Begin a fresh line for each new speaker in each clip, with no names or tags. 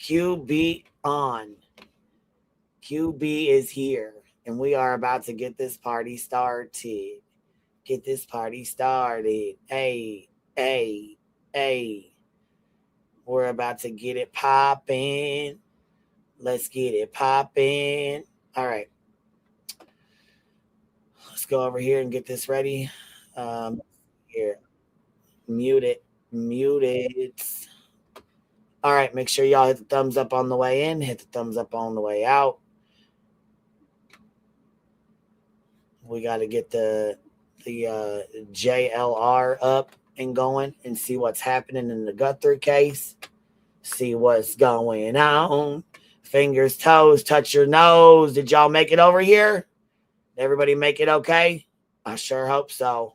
QB on. QB is here, and we are about to get this party started. Get this party started. Hey, hey, hey. We're about to get it popping. Let's get it popping. All right. Let's go over here and get this ready. Here. Mute it. Mute it. All right. Make sure y'all hit the thumbs up on the way in. Hit the thumbs up on the way out. We got to get the JLR up and going and see what's happening in the Guthrie case. See what's going on. Fingers, toes, touch your nose. Did y'all make it over here? Did everybody make it okay? I sure hope so.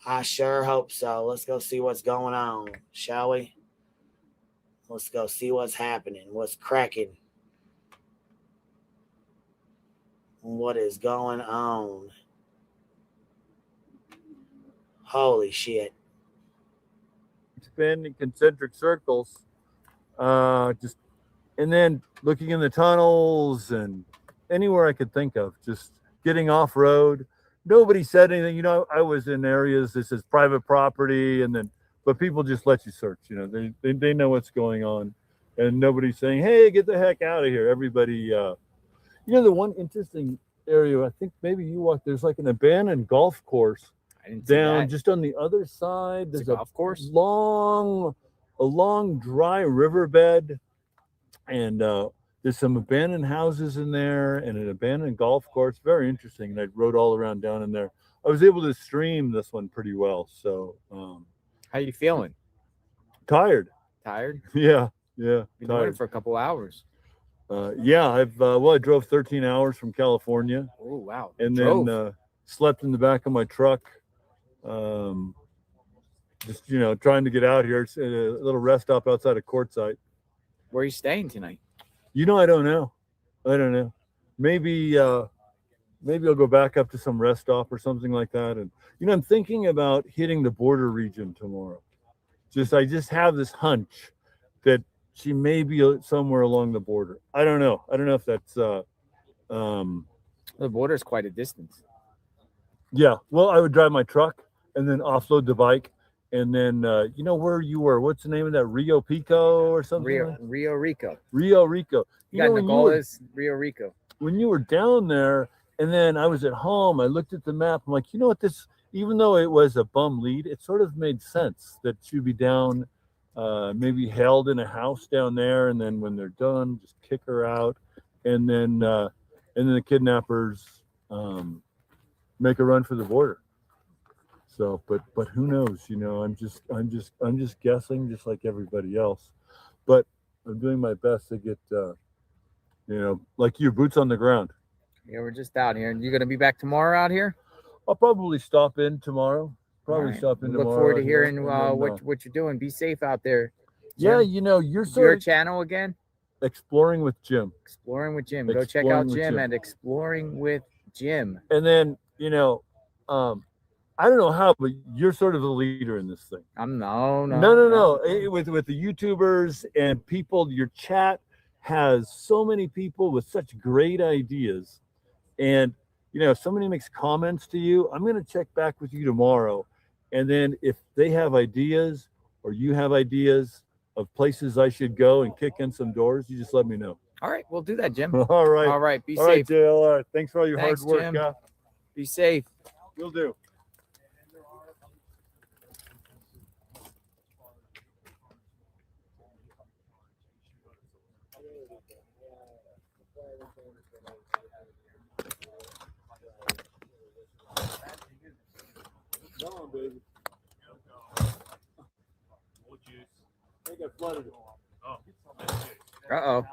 I sure hope so. Let's go see what's going on, shall we? Let's go see what's happening. What's cracking? What is going on? Holy shit.
Spin in concentric circles. Just and then looking in the tunnels and anywhere I could think of, just getting off road. Nobody said anything. You know, I was in areas this is private property, and then but people just let you search. You know, they know what's going on, and nobody's saying, "Hey, get the heck out of here." Everybody, you know, the one interesting area I think maybe you walked. There's like an abandoned golf course down just on the other side. There's a golf course, a long dry riverbed, and there's some abandoned houses in there and an abandoned golf course. Very interesting. And I rode all around down in there. I was able to stream this one pretty well. So,
how you feeling?
Tired.
Tired?
Yeah.
Been doing it for a couple hours.
Yeah, I drove 13 hours from California.
Oh wow!
And then slept in the back of my truck. Just trying to get out here. It's a little rest stop outside of Quartzsite.
Where are you staying tonight?
I don't know. Maybe I'll go back up to some rest stop or something like that. And I'm thinking about hitting the border region tomorrow. I just have this hunch that she may be somewhere along the border. I don't know. I don't know if that's
the border is quite a distance.
Yeah. Well, I would drive my truck and then offload the bike. And then, where you were, what's the name of that? Rio Pico or something?
Rio Rico.
Rio Rico.
Rio Rico.
When you were down there, and then I was at home, I looked at the map. I'm like, even though it was a bum lead, it sort of made sense that she'd be down, maybe held in a house down there. And then when they're done, just kick her out. And then the kidnappers make a run for the border. So, but who knows? I'm just guessing, just like everybody else. But I'm doing my best to get, like your boots on the ground.
Yeah, we're just out here. And you're gonna be back tomorrow out here?
I'll probably stop in tomorrow.
Look forward to hearing what you're doing. Be safe out there,
Jim. Yeah,
your channel again.
Exploring with Jim.
Go check out Jim at Exploring with Jim.
And then I don't know how, but you're sort of the leader in this thing.
No.
With the YouTubers and people, your chat has so many people with such great ideas. And, if somebody makes comments to you, I'm going to check back with you tomorrow. And then if they have ideas or you have ideas of places I should go and kick in some doors, you just let me know.
All right, we'll do that, Jim.
All right.
Be
safe.
All right,
JLR. Thanks for all your hard work.
Jim. Be safe.
Will do. Come on, baby. I got flooded.
Uh-oh.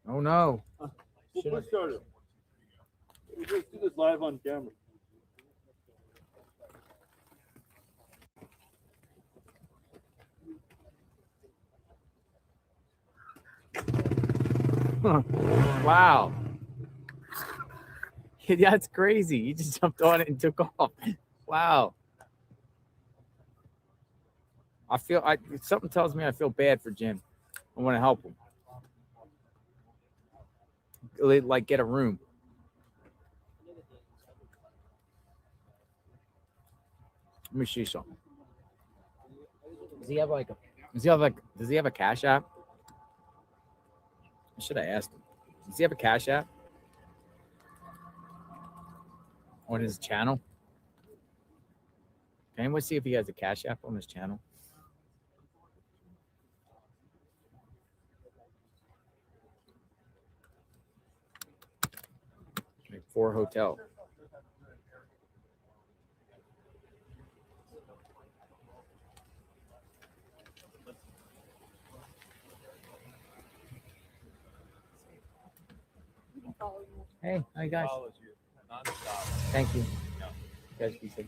Oh, no.
We'll push started. We'll just do this live on camera.
Wow. That's crazy. You just jumped on it and took off. Wow. Something tells me I feel bad for Jim. I want to help him. Like get a room. Let me see something. Does he have a Cash App? I should have asked him. Does he have a Cash App on his channel? Can anyone see if he has a Cash App on his channel? Like 4 hotel. Hey, hi guys. Thank you. You guys be safe.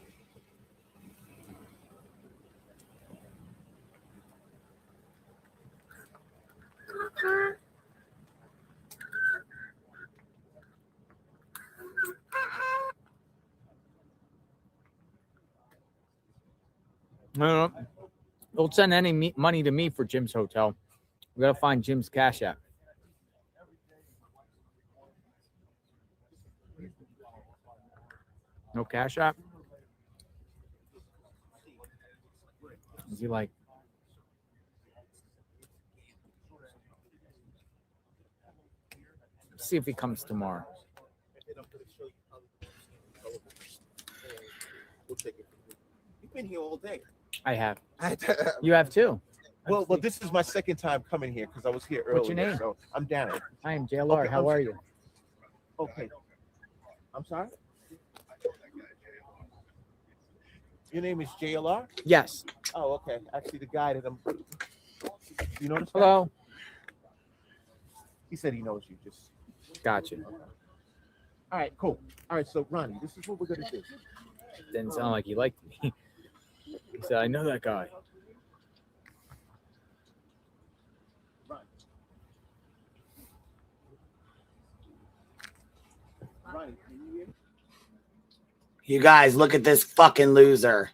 No. Don't send any money to me for Jim's hotel. We gotta find Jim's Cash App. No Cash App? Is he like? Let's see if he comes tomorrow.
You've been here all day.
I have. You have too.
Well, this is my second time coming here because I was here earlier.
What's your name?
So I'm Danny.
I am JLR.
Okay,
How are you?
Okay. I'm sorry? Your name is JLR?
Yes.
Oh, okay. Actually, the guy that I'm... You know this guy?
Hello.
He said he knows you. Just...
Gotcha.
Okay. All right, cool. All right, so Ronnie, this is what we're going to do.
Didn't sound like he liked me. He said, I know that guy.
You guys, look at this fucking loser.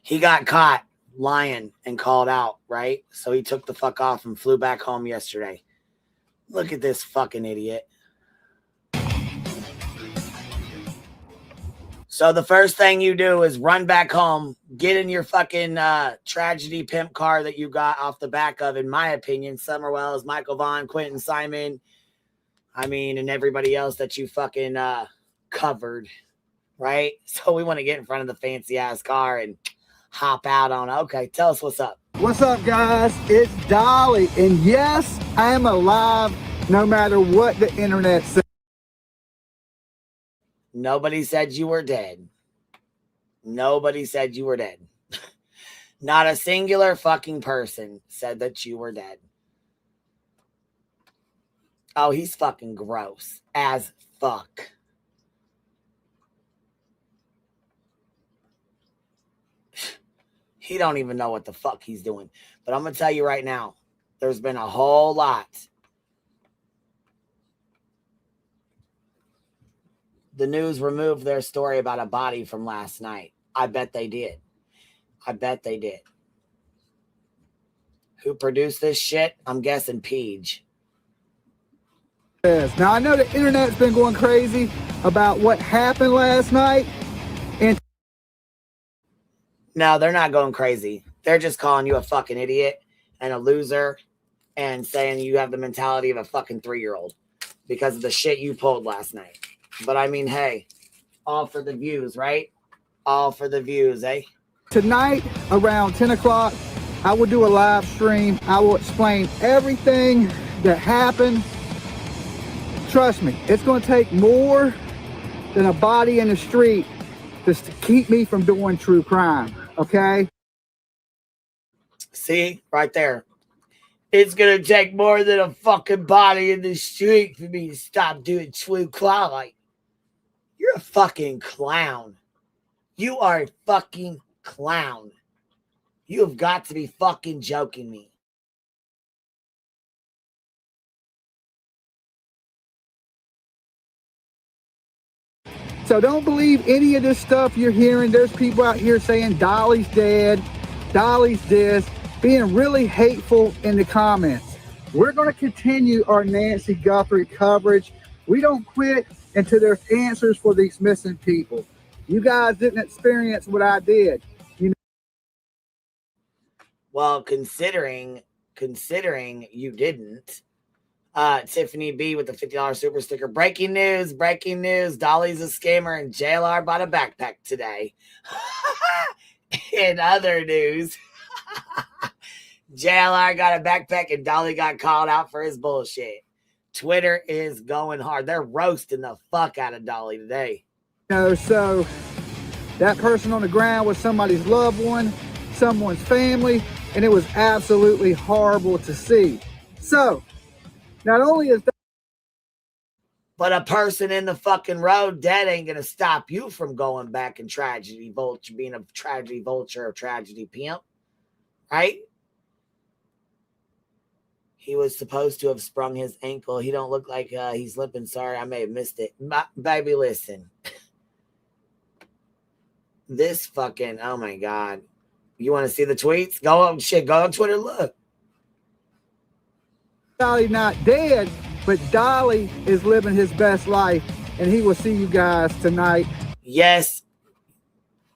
He got caught lying and called out, right? So he took the fuck off and flew back home yesterday. Look at this fucking idiot. So the first thing you do is run back home, get in your fucking tragedy pimp car that you got off the back of, in my opinion, Summer Wells, Michael Vaughn, Quentin Simon, and everybody else that you fucking covered, right? So we want to get in front of the fancy ass car and hop out on. Okay, tell us what's up.
What's up, guys? It's Dolly, and yes, I am alive no matter what the internet says.
Nobody said you were dead. Nobody said you were dead. Not a singular fucking person said that you were dead. Oh, he's fucking gross as fuck. He don't even know what the fuck he's doing. But I'm going to tell you right now, there's been a whole lot. The news removed their story about a body from last night. I bet they did. I bet they did. Who produced this shit? I'm guessing Peach.
Now, I know the internet's been going crazy about what happened last night. And
No, they're not going crazy. They're just calling you a fucking idiot and a loser and saying you have the mentality of a fucking 3-year-old because of the shit you pulled last night. But hey, all for the views, right? All for the views, eh?
tonight around 10 o'clock, I will do a live stream. I will explain everything that happened. Trust me, it's going to take more than a body in the street just to keep me from doing true crime, okay?
See, right there. It's going to take more than a fucking body in the street for me to stop doing true crime. Like, you're a fucking clown. You are a fucking clown. You have got to be fucking joking me.
So don't believe any of this stuff you're hearing. There's people out here saying Dolly's dead, Dolly's this. being really hateful in the comments. We're going to continue our Nancy Guthrie coverage. We don't quit until there's answers for these missing people. You guys didn't experience what I did.
Well, considering you didn't, Tiffany B with the $50 super sticker. Breaking news. Dolly's a scammer and JLR bought a backpack today. In other news, JLR got a backpack and Dolly got called out for his bullshit. Twitter is going hard. They're roasting the fuck out of Dolly today.
So that person on the ground was somebody's loved one, someone's family, and it was absolutely horrible to see. So not only is that,
but a person in the fucking road dead ain't gonna stop you from going back and tragedy vulture, being a tragedy vulture or tragedy pimp, right? He was supposed to have sprung his ankle. He don't look like he's limping. Sorry, I may have missed it. Baby, listen. This fucking, oh my God. You want to see the tweets? Go on Twitter, look.
Dolly not dead, but Dolly is living his best life, and he will see you guys tonight.
Yes,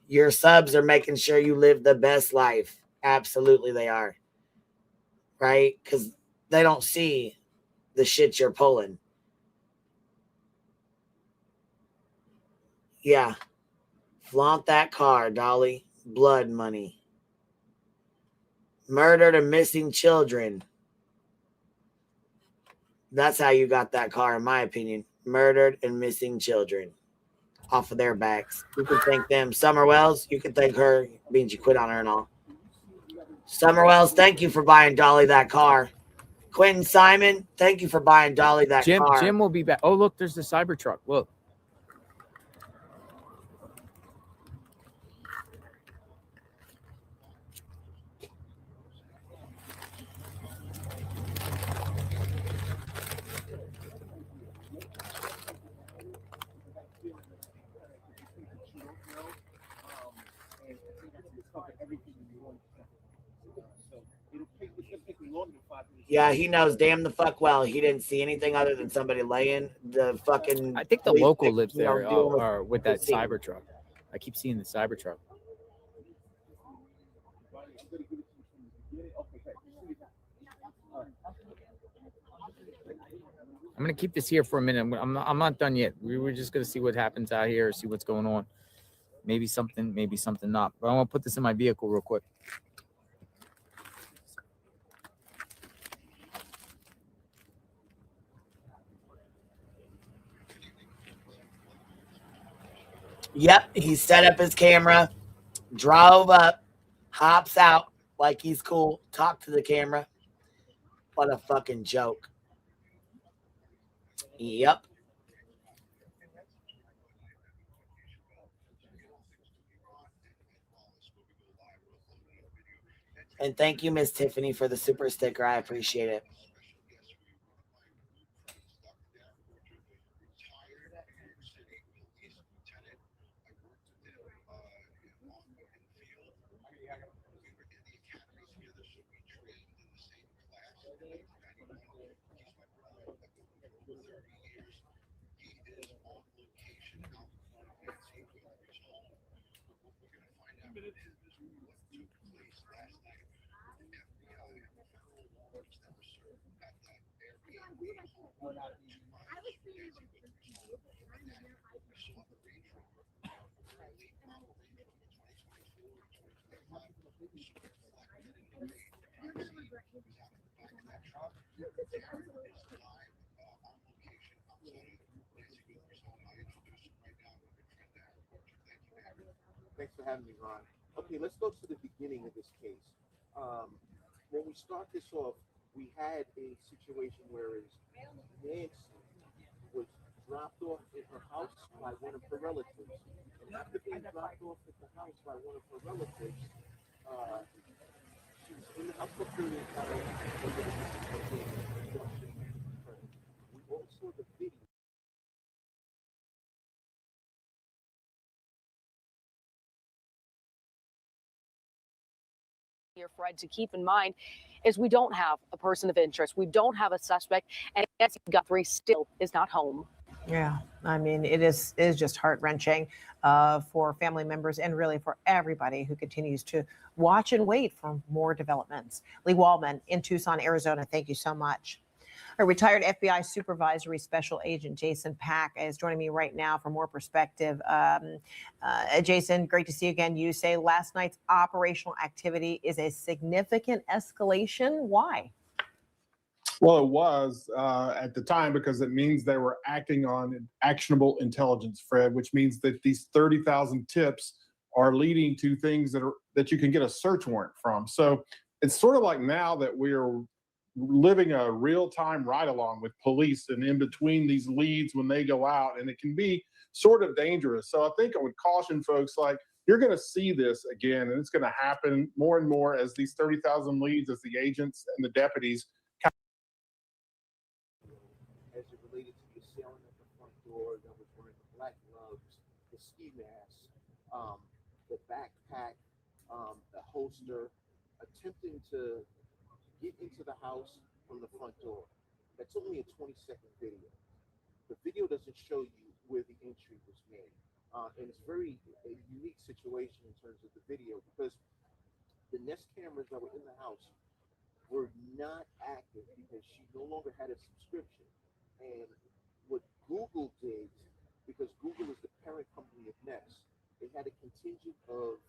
your subs are making sure you live the best life. Absolutely they are. Right? Because they don't see the shit you're pulling. Yeah. Flaunt that car, Dolly. Blood money. Murdered and missing children. That's how you got that car, in my opinion. Murdered and missing children. Off of their backs. You can thank them. Summer Wells, you can thank her. Means you quit on her and all. Summer Wells, thank you for buying Dolly that car. Quentin Simon, thank you for buying Dolly that car.
Jim will be back. Oh, look, there's the Cybertruck. Look.
Yeah, he knows damn the fuck well. He didn't see anything other than somebody laying the fucking.
I think the local lives there or with that
scene.
Cybertruck. I keep seeing the Cybertruck. I'm gonna keep this here for a minute. I'm not done yet. We were just gonna see what happens out here, see what's going on. Maybe something not. But I want to put this in my vehicle real quick.
Yep, he set up his camera, drove up, hops out like he's cool, talked to the camera. What a fucking joke. Yep. And thank you, Miss Tiffany, for the super sticker. I appreciate it.
Thanks for having me, Ron. Okay, let's go to the beginning of this case. When we start this off, we had a situation where Nancy was dropped off at her house by one of her relatives. And after being dropped off at the house by one of her relatives, she was in the house for a period of time. We all saw the video.
here, Fred, to keep in mind is we don't have a person of interest. We don't have a suspect, and Nancy Guthrie still is not home.
Yeah, I mean, it is just heart-wrenching for family members and really for everybody who continues to watch and wait for more developments. Lee Wallman in Tucson, Arizona, thank you so much. A retired FBI supervisory special agent Jason Pack is joining me right now for more perspective. Jason, great to see you again. You say last night's operational activity is a significant escalation. Why?
Well, it was at the time because it means they were acting on actionable intelligence, Fred, which means that these 30,000 tips are leading to things that you can get a search warrant from. So it's sort of like now that we're living a real-time ride-along with police and in between these leads when they go out, and it can be sort of dangerous. So I think I would caution folks, like, you're going to see this again, and it's going to happen more and more as these 30,000 leads, as the agents and the deputies.
As it related to the assailant at the front door that was wearing the black gloves, the ski mask, the backpack, the holster, attempting to get into the house from the front door. That's only a 20-second video. The video doesn't show you where the entry was made. And it's a unique situation in terms of the video because the Nest cameras that were in the house were not active because she no longer had a subscription. And what Google did, because Google is the parent company of Nest, they had a contingent of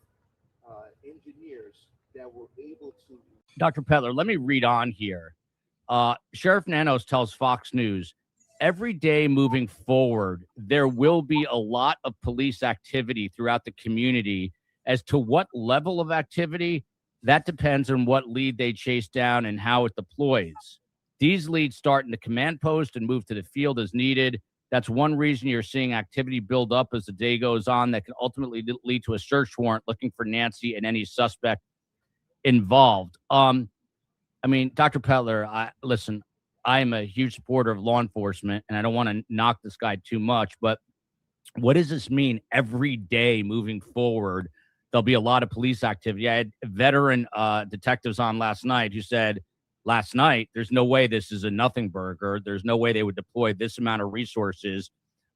engineers that were able to.
Dr. Pettler, let me read on here. Sheriff Nanos tells Fox News, every day moving forward, there will be a lot of police activity throughout the community. As to what level of activity, that depends on what lead they chase down and how it deploys. These leads start in the command post and move to the field as needed. That's one reason you're seeing activity build up as the day goes on that can ultimately lead to a search warrant looking for Nancy and any suspect involved. I mean, Dr. Pettler, listen, I am a huge supporter of law enforcement, and I don't want to knock this guy too much, but what does this mean every day moving forward? There'll be a lot of police activity. I had veteran detectives on last night who said, last night, there's no way this is a nothing burger. There's no way they would deploy this amount of resources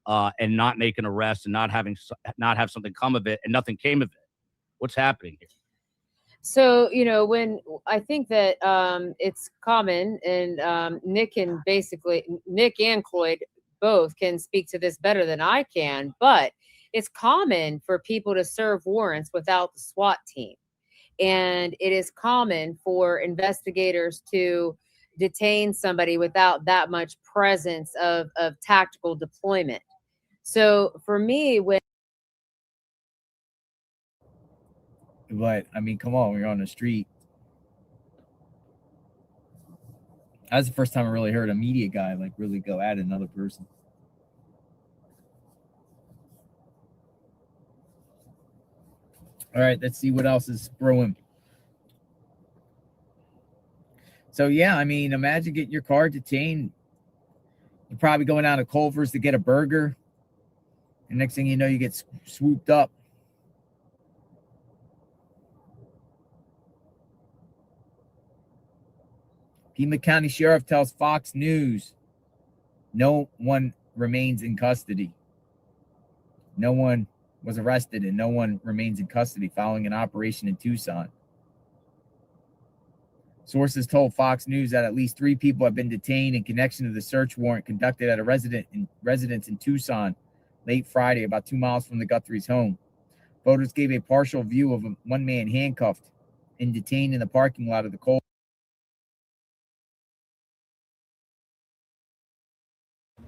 and not make an arrest and not have something come of it, and nothing came of it. What's happening here?
So, when I think that it's common, and Nick and Cloyd both can speak to this better than I can, but it's common for people to serve warrants without the SWAT team. And it is common for investigators to detain somebody without that much presence of tactical deployment. So for me,
But I mean, come on, we're on the street. That's the first time I really heard a media guy like really go at another person. All right, let's see what else is brewing. So yeah, I mean, imagine getting your car detained. You're probably going down to Culver's to get a burger. And next thing you know, you get swooped up. Pima County Sheriff tells Fox News no one remains in custody. No one was arrested and no one remains in custody following an operation in Tucson. Sources told Fox News that at least 3 people have been detained in connection to the search warrant conducted at a residence in Tucson late Friday, about 2 miles from the Guthrie's home. Photos gave a partial view of one man handcuffed and detained in the parking lot of the Culver's.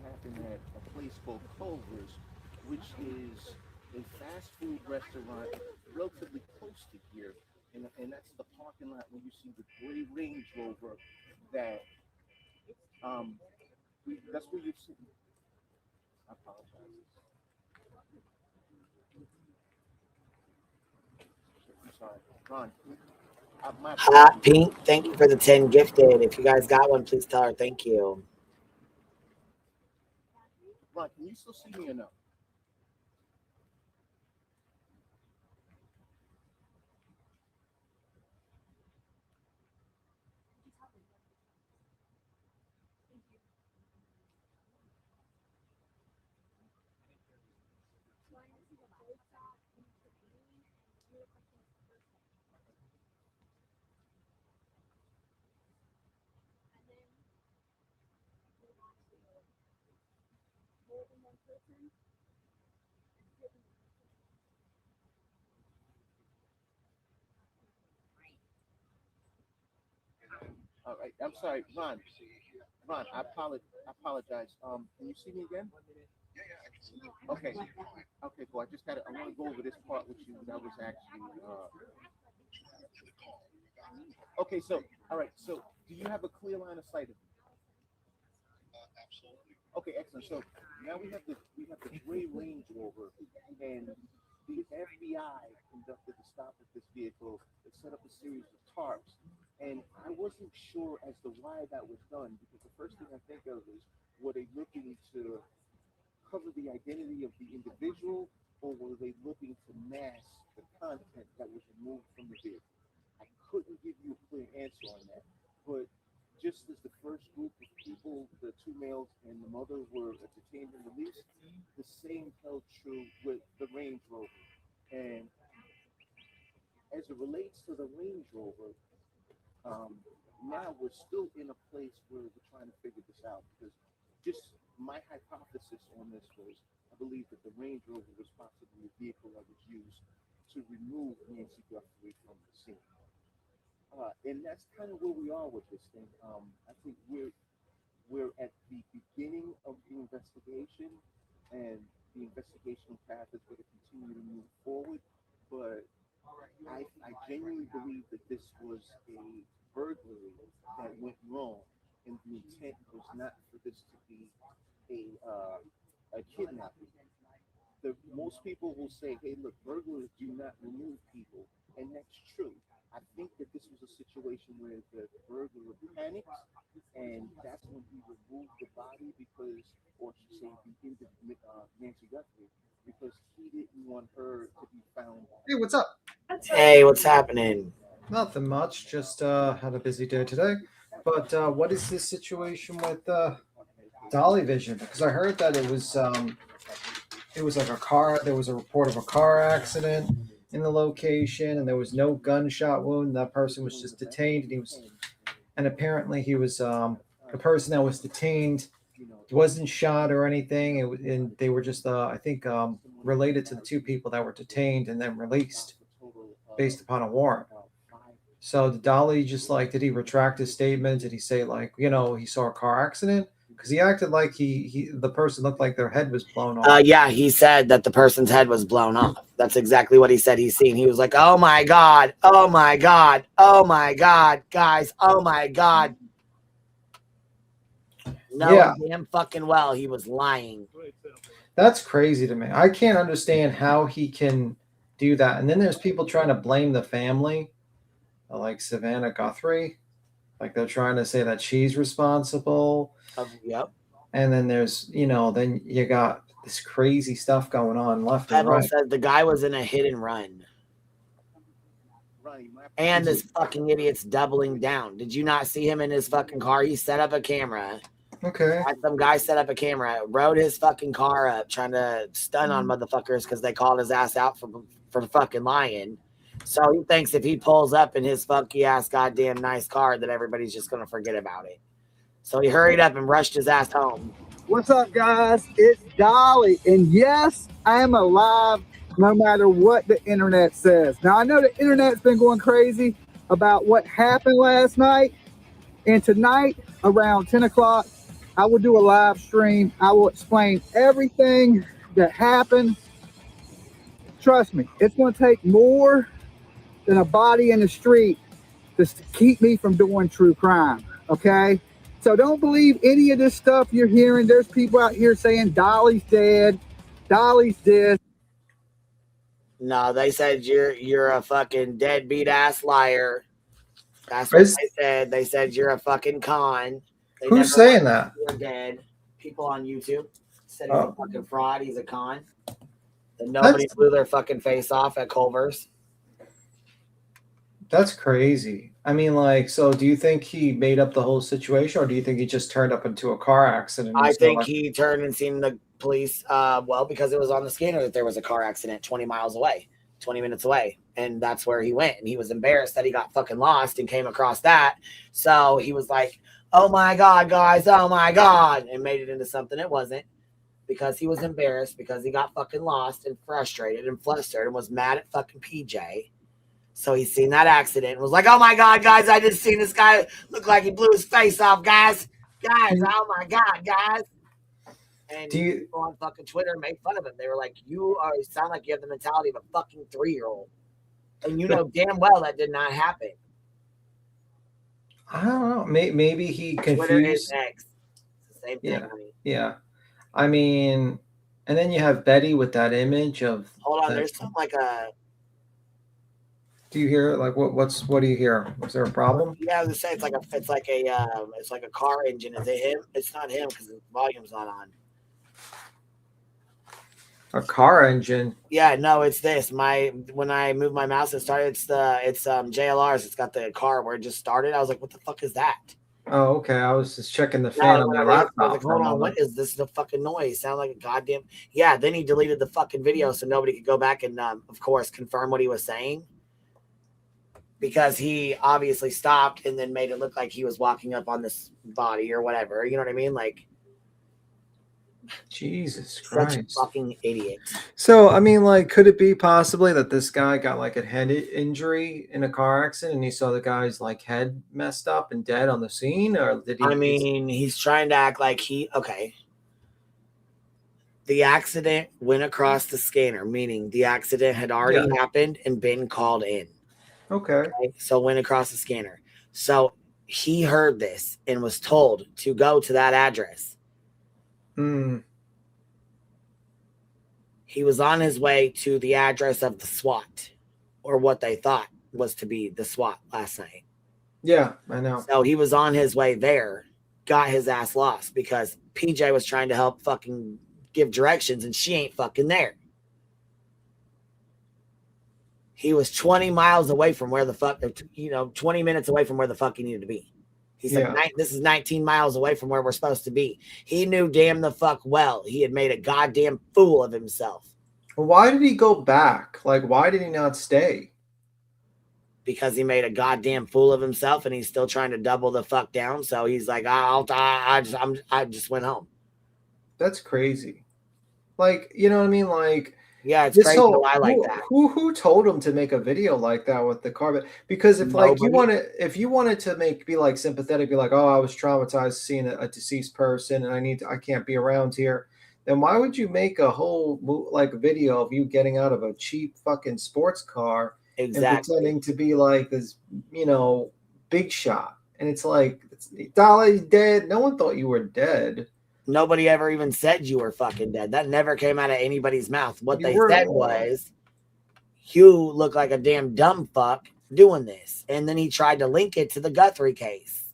Happened at a place called Culver's, which is a fast food restaurant relatively close to here. And that's the parking lot where you see the gray Range Rover that that's where you see. I apologize. I'm sorry, Ron.
Hot Pink, thank you for the 10 gifted. If you guys got one, please tell her thank you.
Ron, can you still see me or no? All right. I'm sorry, Ron. Ron, I apologize. Can you see me again? Okay. Okay, cool. I want to go over this part with you that was actually, okay, so, all right. So do you have a clear line of sight of me? Okay, excellent. So now we have the gray Range Rover, and the FBI conducted the stop of this vehicle. They set up a series of tarps, and I wasn't sure as to why that was done, because the first thing I think of is, were they looking to cover the identity of the individual, or were they looking to mask the content that was removed from the vehicle? I couldn't give you a clear answer on that, but just as the first group of people, the two males and the mother, were detained and released, the same held true with the Range Rover. And as it relates to the Range Rover, now we're still in a place where we're trying to figure this out, because just my hypothesis on this was, I believe that the Range Rover was possibly a vehicle that was used to remove Nancy Guthrie from the scene. And that's kind of where we are with this thing. I think we're at the beginning of the investigation, and the investigation path is going to continue to move forward. But I genuinely believe that this was a burglary that went wrong, and the intent was not for this to be a kidnapping. Most people will say, hey, look, burglars do not remove people, and that's true. I think that this was a situation where the burglar panicked, and that's when he removed the body because, or I should say, Nancy Guthrie, because he didn't want her to be found.
Hey, what's up?
Hey, what's happening?
Nothing much. Just had a busy day today. But what is this situation with Dolly Vision? Because I heard that it was like a car. There was a report of a car accident in the location, and there was no gunshot wound. That person was just detained, and apparently he was the person that was detained wasn't shot or anything. And they were just I think related to the two people that were detained and then released based upon a warrant. So did Dolly just did he retract his statement? Did he say he saw a car accident? Because he acted like the person looked like their head was blown off.
Yeah, he said that the person's head was blown off. That's exactly what he said he's seen. He was like, oh my God, oh my God, oh my God, guys, oh my God. No, damn fucking well, he was lying.
That's crazy to me. I can't understand how he can do that. And then there's people trying to blame the family, like Savannah Guthrie. Like they're trying to say that she's responsible.
Yep.
And then there's, then you got this crazy stuff going on left and right.
Said the guy was in a hit and run. And this fucking idiot's doubling down. Did you not see him in his fucking car? He set up a camera.
Okay.
Some guy set up a camera, rode his fucking car up, trying to stun on motherfuckers because they called his ass out for fucking lying. So he thinks if he pulls up in his funky ass goddamn nice car that everybody's just going to forget about it. So he hurried up and rushed his ass home.
What's up, guys? It's Dolly. And yes, I am alive no matter what the internet says. Now, I know the internet's been going crazy about what happened last night. And tonight, around 10 o'clock, I will do a live stream. I will explain everything that happened. Trust me, it's going to take more than a body in the street just to keep me from doing true crime, okay? So don't believe any of this stuff you're hearing. There's people out here saying Dolly's dead, Dolly's dead.
No, they said you're a fucking deadbeat ass liar. That's what they said. They said you're a fucking con.
Who's saying that?
You're dead. People on YouTube said he's a fucking fraud. He's a con. And nobody blew their fucking face off at Culver's.
That's crazy. I mean, so do you think he made up the whole situation, or do you think he just turned up into a car accident?
I think he turned and seen the police, because it was on the scanner that there was a car accident 20 minutes away. And that's where he went. And he was embarrassed that he got fucking lost and came across that. So he was like, oh my God, guys, oh my God, and made it into something it wasn't. because he was embarrassed because he got fucking lost and frustrated and flustered and was mad at fucking PJ. So he seen that accident and was like, oh my God, guys, I just seen this guy look like he blew his face off, guys. Guys, oh my God, guys. And people on fucking Twitter made fun of him. They were like, you sound like you have the mentality of a fucking 3-year-old. And you know damn well that did not happen.
I don't know. Maybe he confused.
Twitter is X. It's the same thing.
Yeah. Yeah. I mean, and then you have Betty with that image of.
Hold on, there's some like a.
Do you hear like what do you hear? Was there a problem?
Yeah, I was gonna say it's like a car engine. Is it him? It's not him because the volume's not on.
A car engine.
Yeah, no, it's this. When I moved my mouse and started, it's JLR's. It's got the car where it just started. I was like, what the fuck is that?
Oh, okay. I was just checking the fan on my laptop.
I was like, hold on, what is this? The fucking noise? Sound like a goddamn. Yeah, then he deleted the fucking video so nobody could go back and of course confirm what he was saying. Because he obviously stopped and then made it look like he was walking up on this body or whatever. You know what I mean? Like,
Jesus Christ.
Such a fucking idiot.
So, I mean, like, could it be possibly that this guy got like a head injury in a car accident and he saw the guy's like head messed up and dead on the scene? Or did he?
I mean, he's trying to act like okay. The accident went across the scanner, meaning the accident had already happened and been called in.
Okay.
So went across the scanner. So he heard this and was told to go to that address. He was on his way to the address of the SWAT, or what they thought was to be the SWAT last night.
Yeah, I know.
So he was on his way there, got his ass lost because PJ was trying to help fucking give directions and she ain't fucking there. He was 20 miles away from where the fuck, 20 minutes away from where the fuck he needed to be. He said, this is 19 miles away from where we're supposed to be. He knew damn the fuck well he had made a goddamn fool of himself.
Well, why did he go back? Like, why did he not stay?
Because he made a goddamn fool of himself and he's still trying to double the fuck down. So he's like, I just went home.
That's crazy. Like, you know what I mean? Like,
yeah, it's crazy. I like that.
Who told him to make a video like that with the car? Because if like if you wanted to be like sympathetic, be like, oh, I was traumatized seeing a deceased person and I can't be around here, then why would you make a whole like video of you getting out of a cheap fucking sports car and pretending to be like this, big shot? And it's like, Dolly's dead. No one thought you were dead.
Nobody ever even said you were fucking dead. That never came out of anybody's mouth. What they said was, you look like a damn dumb fuck doing this. And then he tried to link it to the Guthrie case.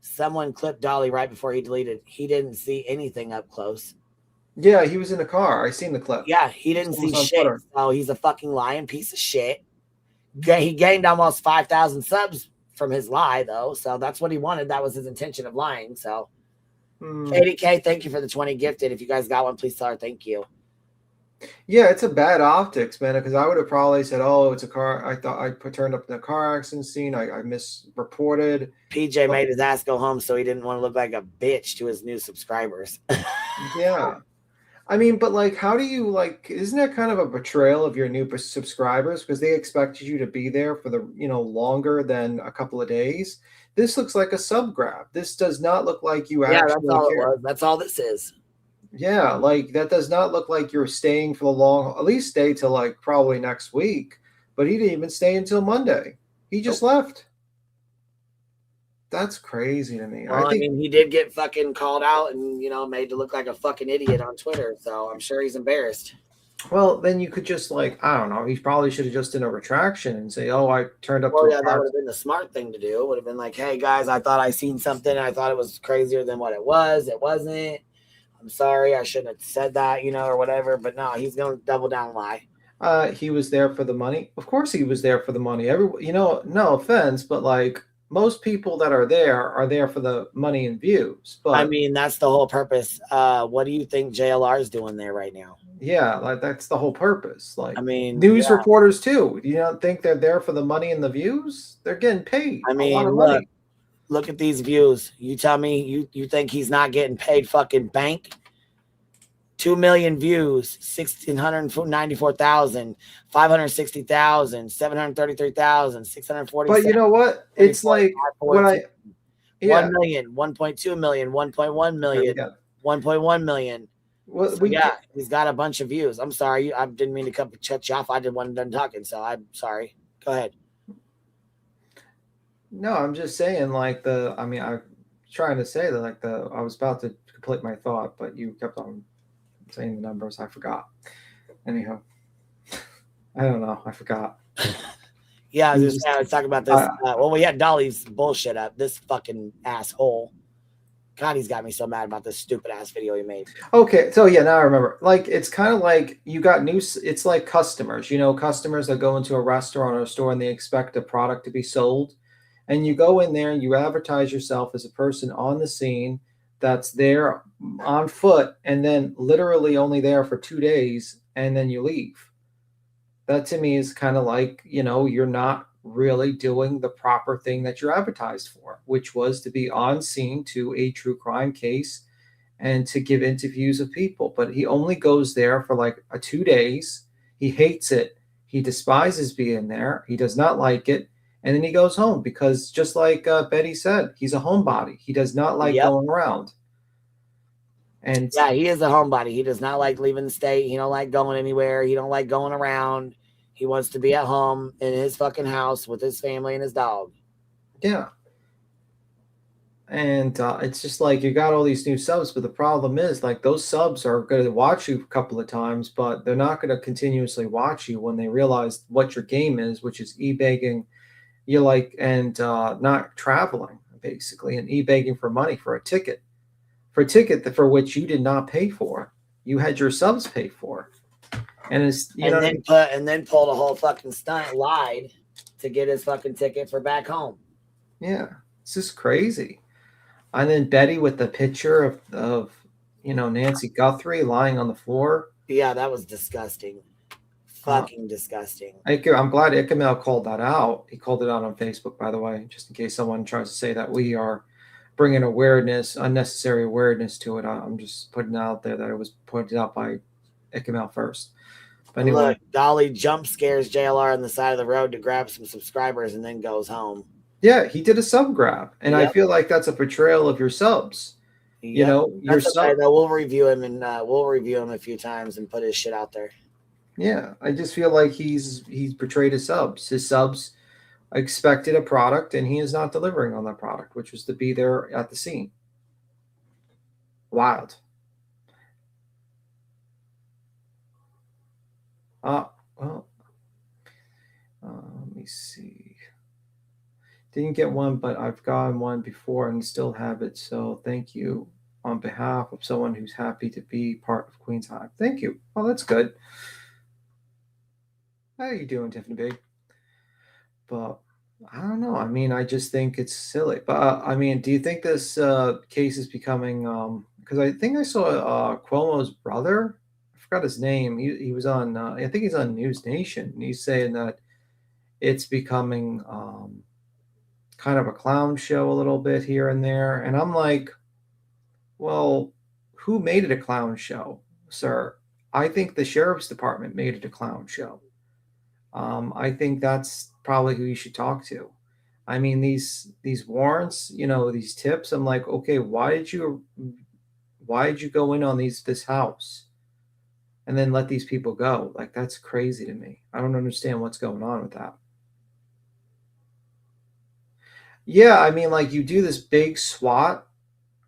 Someone clipped Dolly right before he deleted. He didn't see anything up close.
Yeah, he was in the car. I seen the clip.
Yeah, he didn't see shit. Oh, he's a fucking lying piece of shit. He gained almost 5,000 subs from his lie, though, so that's what he wanted. That was his intention of lying. So Katie K, thank you for the 20 gifted. If you guys got one, please tell her thank you.
Yeah, it's a bad optics, man, because I would have probably said, oh, it's a car. I thought I turned up in the car accident scene. I misreported.
PJ made his ass go home so he didn't want to look like a bitch to his new subscribers.
Yeah. I mean, but like, how do you isn't that kind of a betrayal of your new subscribers because they expected you to be there for the, longer than a couple of days? This looks like a sub grab. This does not look like you actually.
Yeah, that's all it was. That's all this is.
Yeah, like that does not look like you're staying for the long, at least stay till like probably next week. But he didn't even stay until Monday. He just left. That's crazy to me.
Well, I mean, he did get fucking called out and, made to look like a fucking idiot on Twitter. So I'm sure he's embarrassed.
Well, then you could just I don't know. He probably should have just done a retraction and say, oh, I turned up.
Well, yeah, that would have been the smart thing to do. It would have been like, hey, guys, I thought I seen something. I thought it was crazier than what it was. It wasn't. I'm sorry. I shouldn't have said that, or whatever. But no, he's going to double down lie.
He was there for the money. Of course he was there for the money. No offense, but most people that are there for the money and views. But
I mean, that's the whole purpose. What do you think JLR is doing there right now?
Yeah, that's the whole purpose. News reporters too. You don't think they're there for the money and the views? They're getting paid.
I mean,
a lot of money.
Look at these views. You tell me you think he's not getting paid fucking bank? 2 million views, 1,694,000, 560,000, 733,000, 640.
But you know what? It's like what I
1 million, 1.2 million, 1.1 million, 1.1 million.
Well,
So yeah, he's got a bunch of views. I'm sorry. I didn't mean to cut you off. I didn't want done talking, so I'm sorry. Go ahead.
No, I'm just saying, like I'm trying to say that, like I was about to complete my thought, but you kept on saying the numbers. I forgot. Anyhow, I don't know. I forgot.
Yeah, I was talking about this. Well, we had Dolly's bullshit up. This fucking asshole. God, he's got me so mad about this stupid ass video he made.
Okay, so yeah, now I remember. Like, it's kind of like you got it's like customers, customers that go into a restaurant or a store and they expect a product to be sold. And you go in there and you advertise yourself as a person on the scene that's there on foot and then literally only there for 2 days and then you leave. That to me is kind of like, you're not really doing the proper thing that you're advertised for, which was to be on scene to a true crime case and to give interviews of people. But he only goes there for like 2 days. He hates it. He despises being there. He does not like it. And then he goes home because just like Betty said, he's a homebody. He does not like going around. And
yeah, he is a homebody. He does not like leaving the state. He don't like going anywhere. He don't like going around. He wants to be at home in his fucking house with his family and his dog.
Yeah. And it's just like you got all these new subs, but the problem is like those subs are going to watch you a couple of times, but they're not going to continuously watch you when they realize what your game is, which is e-begging. You like and not traveling basically, and e-begging for money for a ticket for which you did not pay for. You had your subs pay for, and it's
then pulled a whole fucking stunt, lied to get his fucking ticket for back home.
Yeah, it's just crazy. And then Betty with the picture of Nancy Guthrie lying on the floor.
Yeah, that was disgusting. Fucking disgusting.
I'm glad Ikamel called that out. He called it out on Facebook, by the way, just in case someone tries to say that we are bringing unnecessary awareness to it. I'm just putting it out there that it was pointed out by Ikamel first. But anyway,
look, Dolly jump scares JLR on the side of the road to grab some subscribers and then goes home.
Yeah, he did a sub grab, and I feel like that's a portrayal of your subs. Your
okay, though. We'll review him a few times and put his shit out there.
Yeah, I just feel like he's portrayed his subs. His subs expected a product, and he is not delivering on that product, which was to be there at the scene. Wild. Let me see. Didn't get one, but I've gotten one before and still have it. So thank you on behalf of someone who's happy to be part of Queen's Hive. Thank you. Oh, that's good. How are you doing, Tiffany Big? But I don't know. I mean, I just think it's silly. But I mean, do you think this case is becoming? Because I think I saw Cuomo's brother. I forgot his name. He was on. I think he's on News Nation. And he's saying that it's becoming kind of a clown show a little bit here and there. And I'm like, well, who made it a clown show, sir? I think the sheriff's department made it a clown show. I think that's probably who you should talk to. I mean, these warrants, these tips. I'm like, okay, why did you go in on this house and then let these people go? Like, that's crazy to me. I don't understand what's going on with that. Yeah, I mean, like you do this big SWAT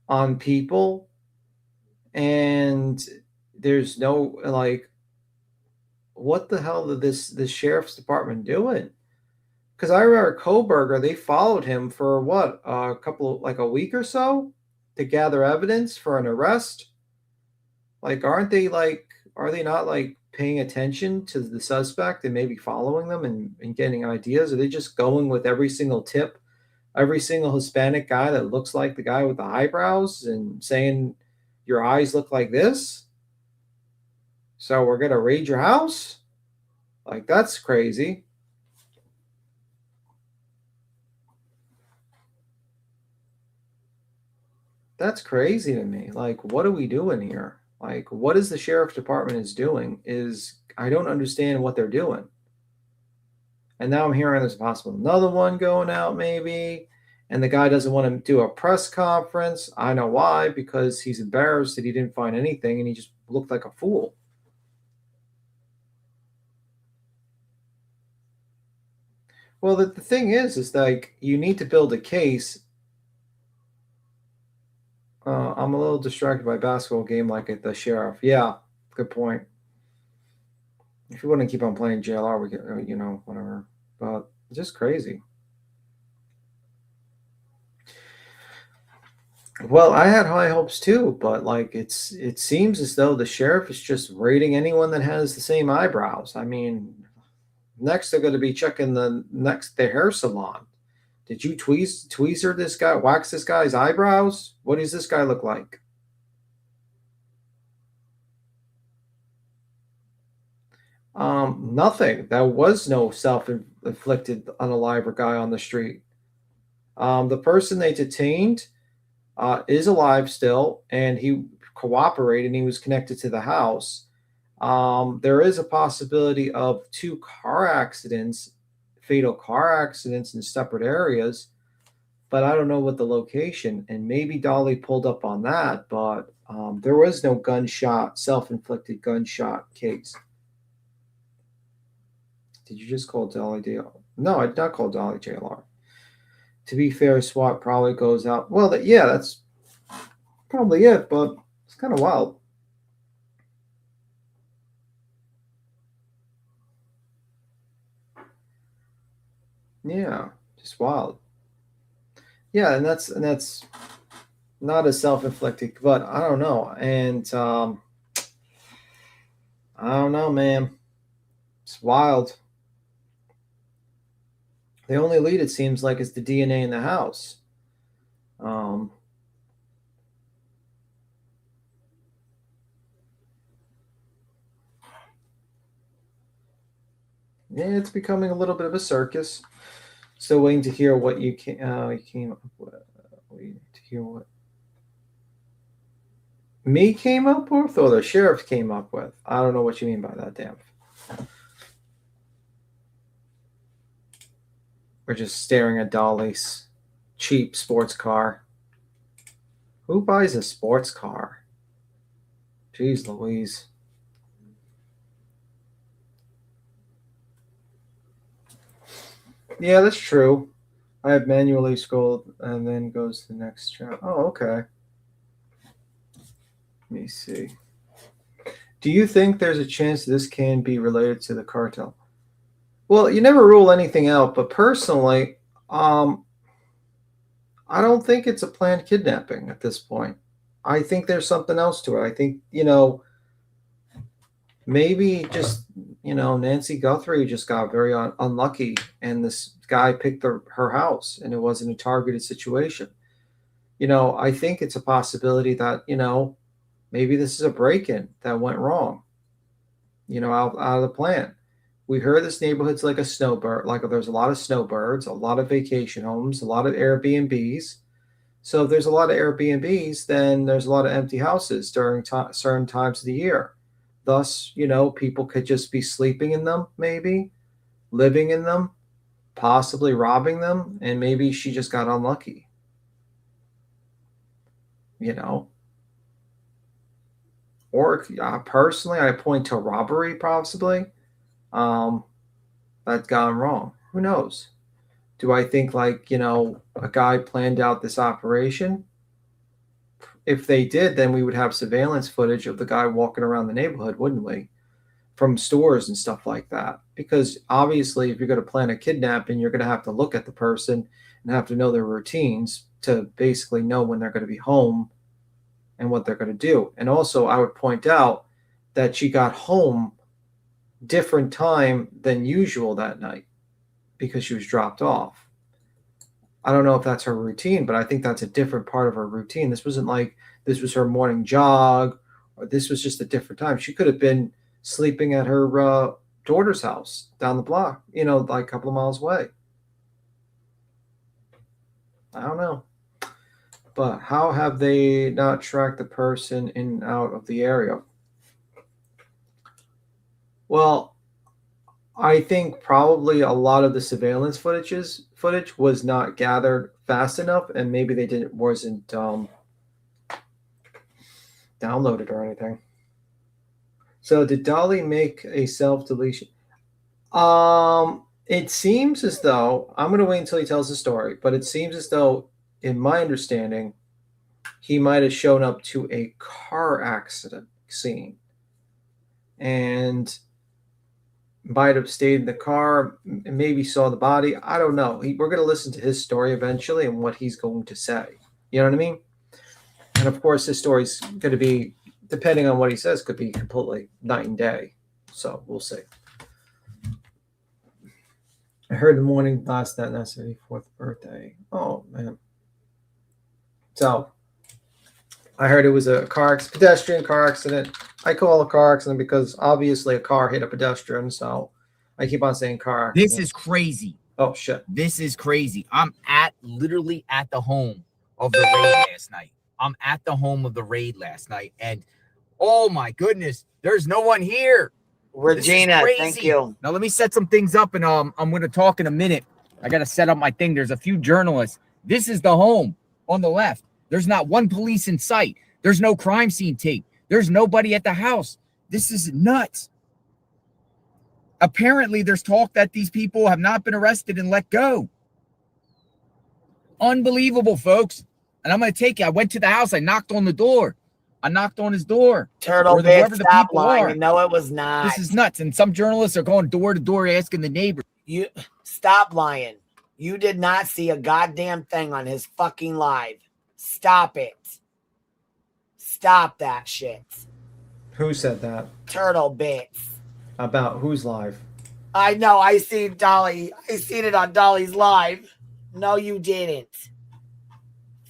on people and there's no like, what the hell did this sheriff's department doing? Because I remember Koberger, they followed him for what, a week or so to gather evidence for an arrest. Like, are they not like paying attention to the suspect and maybe following them and getting ideas? Are they just going with every single tip, every single Hispanic guy that looks like the guy with the eyebrows and saying your eyes look like this? So we're going to raid your house? Like, that's crazy. That's crazy to me. Like, what are we doing here? Like, what is the sheriff's department is doing is I don't understand what they're doing. And now I'm hearing there's possible another one going out maybe. And the guy doesn't want to do a press conference. I know why, because he's embarrassed that he didn't find anything and he just looked like a fool. Well, the thing is like you need to build a case. I'm a little distracted by basketball game like at the sheriff. Yeah, good point. If you want to keep on playing JLR, we get, you know, whatever. But it's just crazy. Well, I had high hopes too, but like it seems as though the sheriff is just rating anyone that has the same eyebrows. I mean, next they're going to be checking the hair salon. Did you tweezer this guy, wax this guy's eyebrows? What does this guy look like? Nothing. There was no self-inflicted unaliver guy on the street. The person they detained is alive still, and he cooperated and he was connected to the house. There is a possibility of 2 car accidents, fatal car accidents in separate areas, but I don't know what the location, and maybe Dolly pulled up on that, but there was no self-inflicted gunshot case. Did you just call Dolly JLR? No, I did not call Dolly JLR. To be fair, SWAT probably goes out. Well, yeah, that's probably it, but it's kind of wild. Yeah, just wild. Yeah, and that's not as self-inflicted, but I don't know. And I don't know, man. It's wild. The only lead, it seems like, is the DNA in the house. Yeah, it's becoming a little bit of a circus. Still waiting to hear what you came up with. Waiting to hear what me came up with, or the sheriff came up with. I don't know what you mean by that, damn. We're just staring at Dolly's cheap sports car. Who buys a sports car? Jeez Louise. Yeah, that's true. I have manually scrolled and then goes to the next chapter. Oh, okay. Let me see. Do you think there's a chance this can be related to the cartel? Well, you never rule anything out, but personally, I don't think it's a planned kidnapping at this point. I think there's something else to it. I think, maybe just, Nancy Guthrie just got very unlucky, and this guy picked her house, and it wasn't a targeted situation. I think it's a possibility that, maybe this is a break-in that went wrong, out of the plan. We heard this neighborhood's like a snowbird, like there's a lot of snowbirds, a lot of vacation homes, a lot of Airbnbs. So if there's a lot of Airbnbs, then there's a lot of empty houses during certain times of the year. Thus, people could just be sleeping in them, maybe living in them, possibly robbing them, and maybe she just got unlucky. Or personally, I point to robbery possibly. That's gone wrong. Who knows? Do I think a guy planned out this operation? If they did, then we would have surveillance footage of the guy walking around the neighborhood, wouldn't we? From stores and stuff like that. Because obviously, if you're going to plan a kidnapping, you're going to have to look at the person and have to know their routines to basically know when they're going to be home and what they're going to do. And also, I would point out that she got home different time than usual that night because she was dropped off. I don't know if that's her routine, but I think that's a different part of her routine. This wasn't like this was her morning jog, or this was just a different time. She could have been sleeping at her daughter's house down the block, like a couple of miles away. I don't know. But how have they not tracked the person in and out of the area? Well, I think probably a lot of the surveillance footage was not gathered fast enough, and maybe they wasn't downloaded or anything. So did Dolly make a self-deletion? It seems as though, I'm going to wait until he tells the story, but it seems as though, in my understanding, he might have shown up to a car accident scene and might have stayed in the car, maybe saw the body. I don't know. We're going to listen to his story eventually and what he's going to say. You know what I mean? And of course, his story's going to be, depending on what he says, could be completely night and day. So we'll see. I heard the morning last night, that's 84th birthday. Oh, man. So I heard it was a pedestrian car accident. I call it a car accident because obviously a car hit a pedestrian. So I keep on saying car accident.
This is crazy.
Oh, shit.
This is crazy. I'm literally at the home of the raid last night. And oh my goodness, there's no one here.
Regina, thank you.
Now let me set some things up, and I'm going to talk in a minute. I got to set up my thing. There's a few journalists. This is the home on the left. There's not one police in sight. There's no crime scene tape. There's nobody at the house. This is nuts. Apparently, there's talk that these people have not been arrested and let go. Unbelievable, folks. And I'm going to take it. I went to the house. I knocked on the door. I knocked on his door.
Turtle bitch, stop lying. No, it was not.
This is nuts. And some journalists are going door to door asking the neighbors.
You stop lying. You did not see a goddamn thing on his fucking live. Stop it. Stop that shit.
Who said that?
Turtle bits.
About who's live?
I know. I seen Dolly. I seen it on Dolly's live. No, you didn't.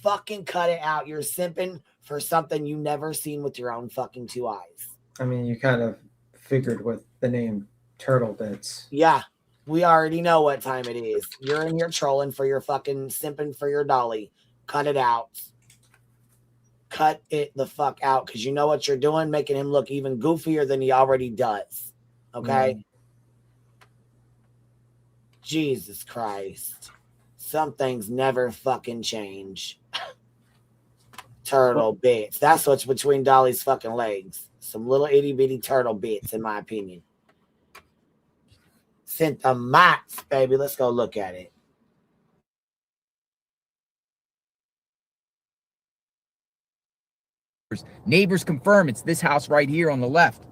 Fucking cut it out. You're simping for something you never seen with your own fucking two eyes.
I mean, you kind of figured with the name Turtle Bits.
Yeah, we already know what time it is. You're in here trolling for your fucking simping for your Dolly. Cut it out. Cut it the fuck out, because you know what you're doing, making him look even goofier than he already does. Okay? Jesus Christ. Some things never fucking change. Turtle bits. That's what's between Dolly's fucking legs. Some little itty bitty turtle bits, in my opinion. Sent the mats, baby. Let's go look at it.
Neighbors confirm it's this house right here on the left.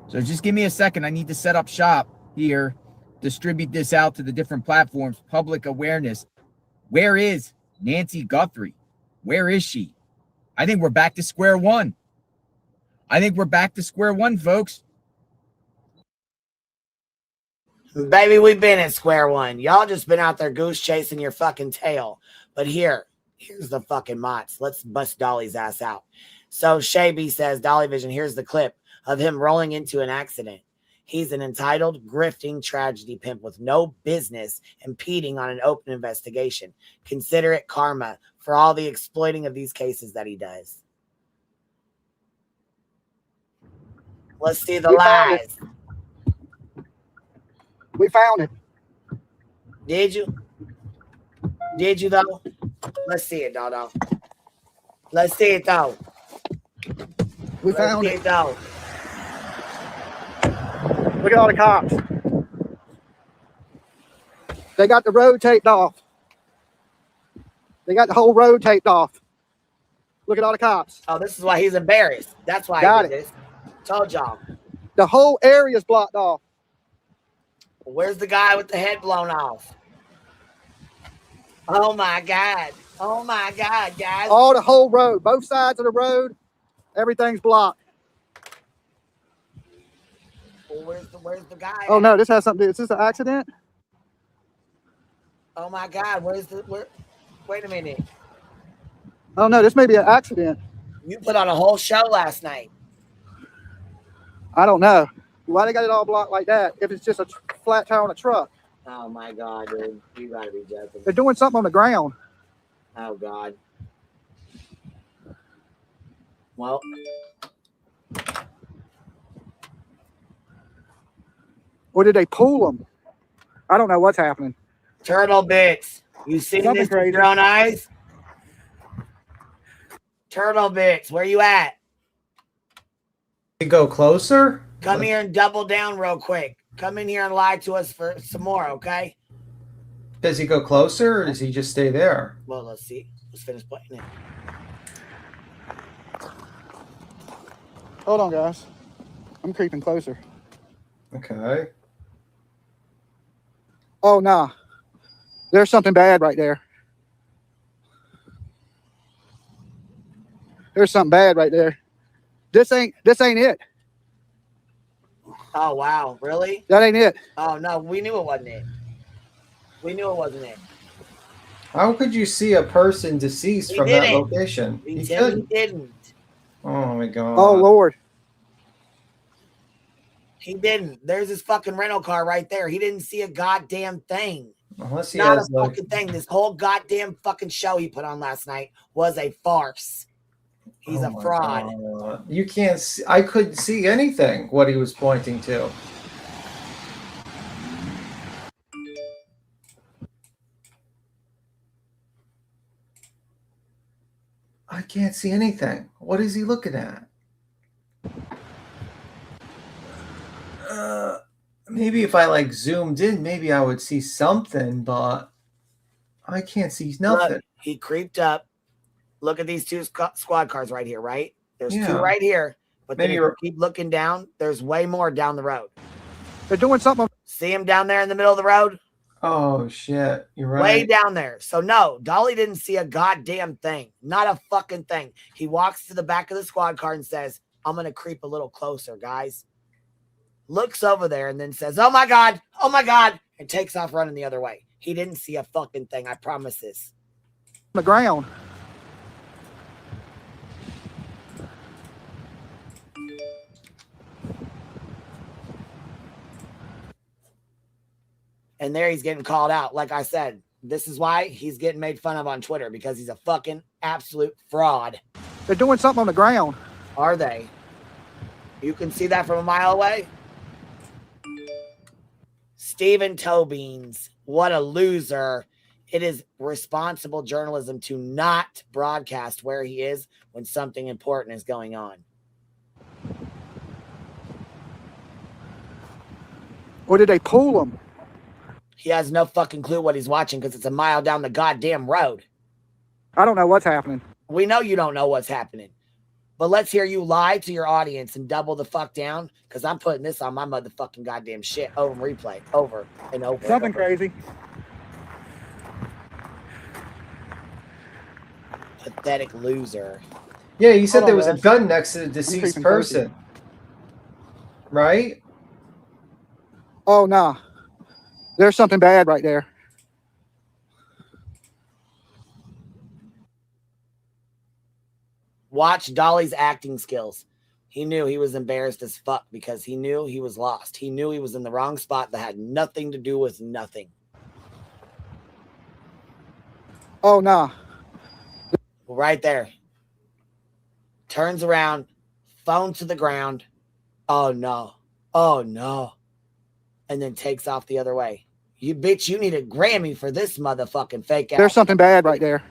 So just give me a second. I need to set up shop here, distribute this out to the different platforms, public awareness. Where is Nancy Guthrie? Where is she? I think we're back to square one. Folks.
Baby, we've been at square one. Y'all just been out there goose chasing your fucking tail. But here's the fucking mots. Let's bust Dolly's ass out. So Shay B says, Dolly Vision, here's the clip of him rolling into an accident. He's an entitled, grifting tragedy pimp with no business impeding on an open investigation. Consider it karma for all the exploiting of these cases that he does. Let's see the lies.
We found it.
Did you? Did you, though? Let's see it, Dodo. Let's see it, though.
We found
it, though.
Look at all the cops. They got the road taped off. They got the whole road taped off. Look at all the cops.
Oh, this is why he's embarrassed. That's why
got
I did
it.
this. Told y'all.
The whole area is blocked off.
Where's the guy with the head blown off? Oh, my God. Oh, my God, guys.
All the whole road, both sides of the road, everything's blocked.
Well, where's the guy?
Oh, no, this has something to do. Is this an accident?
Oh, my God. Wait a minute.
Oh, no, this may be an accident.
You put on a whole show last night.
I don't know. Why they got it all blocked like that if it's just a flat tire on a truck?
Oh, my God, dude. You got to be joking.
They're doing something on the ground.
Oh, God. Well,
or did they pull them? I don't know what's happening.
turtle bits. You seen
Something
this with
crazy.
your own eyes? Turtle bits, where you at?
You go closer?
Come here and double down real quick. Come in here and lie to us for some more, okay?
Does he go closer or does he just stay there?
Well, let's see. Let's finish playing it.
Hold on, guys. I'm creeping closer.
Okay.
Oh, nah. There's something bad right there. There's something bad right there. This ain't it.
Oh, wow. Really?
That ain't it.
Oh, no. We knew it wasn't it. We knew it wasn't it.
How could you see a person deceased
He
from that
didn't.
location?
He
You
said he
couldn't.
didn't.
Oh my god.
Oh, Lord.
He didn't. There's his fucking rental car right there. He didn't see a goddamn thing.
Unless he
Not
has
a
like.
fucking thing. This whole goddamn fucking show he put on last night was a farce. He's
Oh
a
my
fraud.
God. You can't see. I couldn't see anything. What he was pointing to. I can't see anything. What is he looking at? Maybe if I like zoomed in, maybe I would see something, but I can't see nothing.
Look, he creeped up. Look at these two squad cars right here, right? There's two
Yeah.
right here. But then
Maybe
if
you're-
you keep looking down, there's way more down the road.
They're doing something.
See him down there in the middle of the road?
Oh shit, you're
Way
right.
down there. So no, Dolly didn't see a goddamn thing. Not a fucking thing. He walks to the back of the squad car and says, I'm going to creep a little closer, guys. Looks over there and then says, oh my God, and takes off running the other way. He didn't see a fucking thing. I promise this.
On the ground.
And there he's getting called out. Like I said, this is why he's getting made fun of on Twitter, because he's a fucking absolute fraud.
They're doing something on the ground.
Are they? You can see that from a mile away. Stephen Tobeans, what a loser. It is responsible journalism to not broadcast where he is when something important is going on.
Or did they pull them?
He has no fucking clue what he's watching because it's a mile down the goddamn road.
I don't know what's happening.
We know you don't know what's happening. But let's hear you lie to your audience and double the fuck down, because I'm putting this on my motherfucking goddamn shit over and replay over and over.
Something crazy.
Pathetic loser.
Yeah, you said
Hold
there
on,
was a
guys.
gun next to the deceased
creeping closer.
person. Right?
Oh, nah. There's something bad right there.
Watch Dolly's acting skills. He knew he was embarrassed as fuck because he knew he was lost. He knew he was in the wrong spot that had nothing to do with nothing.
Oh, nah.
Right there. Turns around, phone to the ground. Oh, no. Oh, no. And then takes off the other way. You bitch, you need a Grammy for this motherfucking fake ass.
There's something bad right there.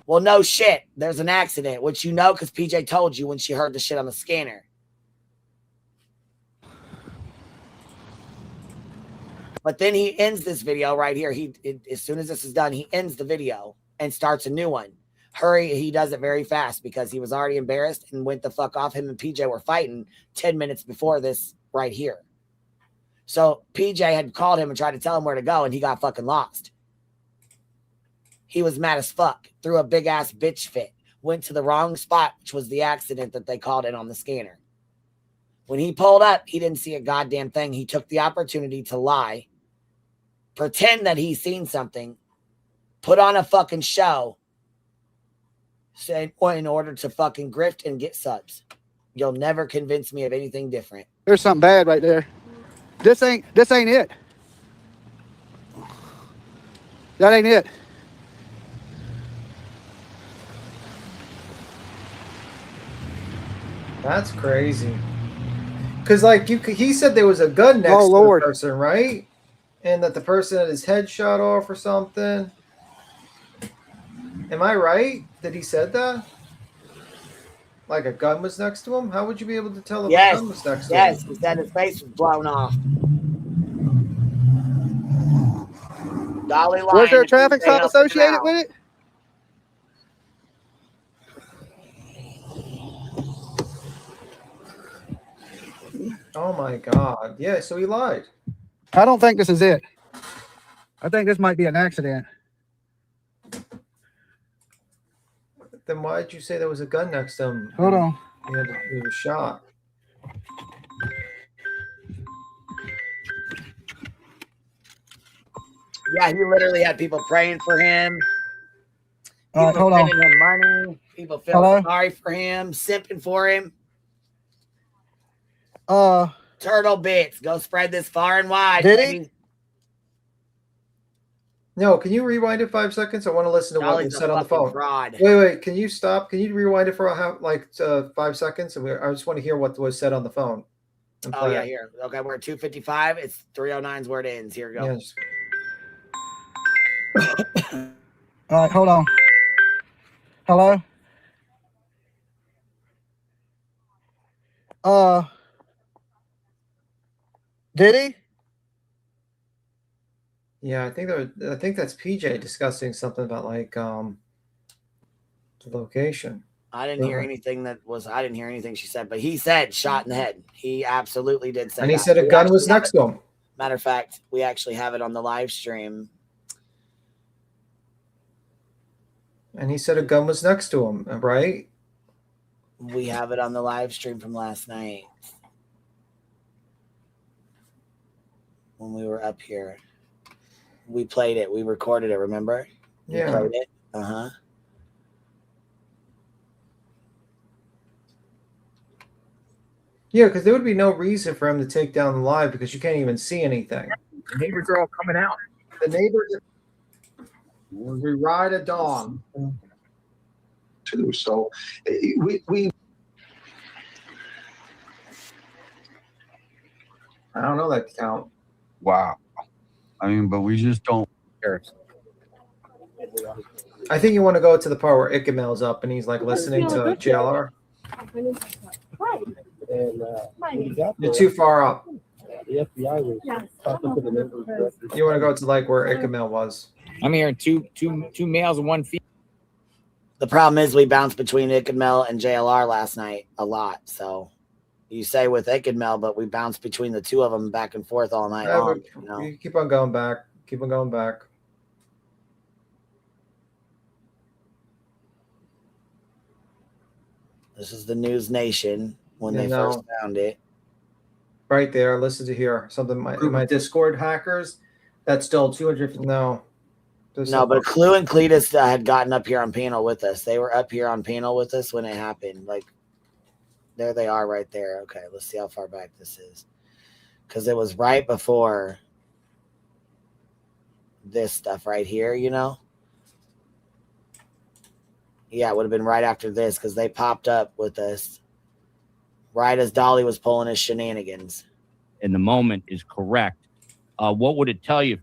Well, no shit. There's an accident, which you know because PJ told you when she heard the shit on the scanner. But then he ends this video right here. As soon as this is done, he ends the video and starts a new one. Hurry, he does it very fast because he was already embarrassed and went the fuck off. Him and PJ were fighting 10 minutes before this right here. So PJ had called him and tried to tell him where to go, and he got fucking lost. He was mad as fuck, threw a big ass bitch fit, went to the wrong spot, which was the accident that they called in on the scanner. When he pulled up, he didn't see a goddamn thing. He took the opportunity to lie, pretend that he's seen something, put on a fucking show in order to fucking grift and get subs. You'll never convince me of anything different.
There's something bad right there. This ain't it. That ain't it.
That's crazy. Because like he said there was a gun next to the person, right? And that the person had his head shot off or something. Am I right that he said that? Like a gun was next to him? How would you be able to tell if a gun was next to him?
Yes, he said his face was blown off. Dolly
Was there a
lying.
traffic stop associated with it?
Oh my God. Yeah, so he lied.
I don't think this is it. I think this might be an accident.
Then why did you say there was a gun next to him?
Hold on.
He was shot.
Yeah, he literally had people praying for him.
All right,
People
hold on.
sending him money. People feeling
Hello?
sorry for him, simping for him.
Turtle
bits. Go spread this far and wide.
Did
baby.
he?
No, can you rewind it 5 seconds? I want to listen to what
Dolly's
was
a
said on the
fucking
phone.
fraud.
Wait. Can you stop? Can you rewind it for 5 seconds? I just want to hear what was said on the phone.
Oh, yeah, here. Okay, we're at 2:55. It's 3:09 is where it ends. Here we go.
Yes.
All right, hold on. Hello? Did he?
Yeah, I think that's PJ discussing something about like the location.
I didn't hear anything she said, but he said shot in the head. He absolutely did say
And he
that.
said a gun was next to him.
Matter of fact, we actually have it on the live stream.
And he said a gun was next to him, right?
We have it on the live stream from last night when we were up here. We played it. We recorded it, remember? We played it. Uh-huh.
Yeah, because there would be no reason for him to take down the live because you can't even see anything.
The neighbors are all coming out.
The neighbors, we ride a dog.
Too. So we
I don't know that count.
Wow. I mean, but we just don't.
I think you want to go to the part where Ikamel's up and he's like listening to JLR. You're too far up.
The FBI was talking to the neighbors.
You want to go to like where Ikemel was.
I'm hearing two males and one female.
The problem is we bounced between Ikemel and JLR last night a lot. So you say with Ikemel, but we bounced between the two of them back and forth all night long. You know?
You keep on going back. Keep on going back.
This is the News Nation when they first found it.
Right there. Listen to here. Something my Discord hackers that stole 250. No.
No, but Clue and Cletus had gotten up here on panel with us. They were up here on panel with us when it happened. Like, there they are right there. Okay, let's see how far back this is. Because it was right before this stuff right here, you know? Yeah, it would have been right after this because they popped up with us right as Dolly was pulling his shenanigans.
And the moment is correct. What would it tell you?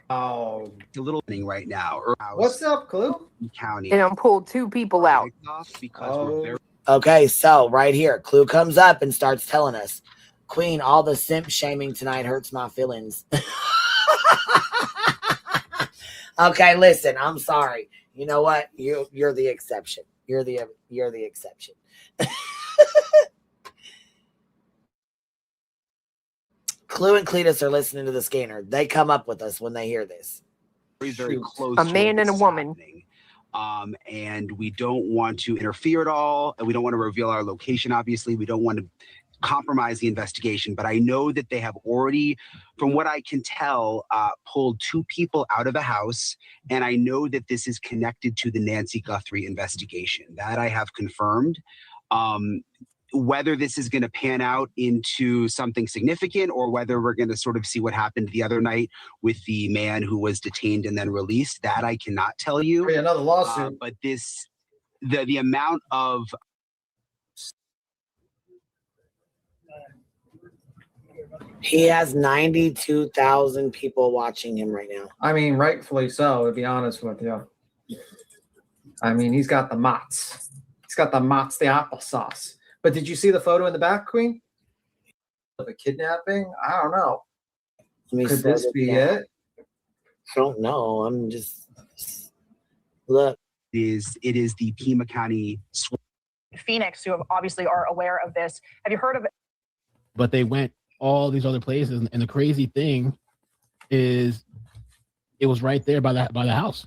Oh,
a little thing right now.
What's up, Clue?
County.
And pulled two people out.
Okay, so right here, Clue comes up and starts telling us, Queen, all the simp shaming tonight hurts my feelings. Okay, listen, I'm sorry. You know what? You're the exception. You're the exception. Clue and Cletus are listening to the scanner. They come up with us when they hear this.
Very close.
A man and a woman.
And we don't want to interfere at all. And we don't want to reveal our location, obviously. We don't want to compromise the investigation. But I know that they have already, from what I can tell, pulled two people out of a house. And I know that this is connected to the Nancy Guthrie investigation. That I have confirmed. Whether this is going to pan out into something significant or whether we're going to sort of see what happened the other night with the man who was detained and then released, that I cannot tell you.
Another lawsuit.
But the amount of
He has 92,000 people watching him right now.
I mean, rightfully so, to be honest with you. I mean, he's got the mots. He's got the mots, the applesauce. But did you see the photo in the back, Queen? Of a kidnapping? I don't know. Could this be it?
I don't know. I'm just look.
It is the Pima County Swat.
Phoenix, who obviously are aware of this. Have you heard of it?
But they went all these other places, and the crazy thing is, it was right there by the house.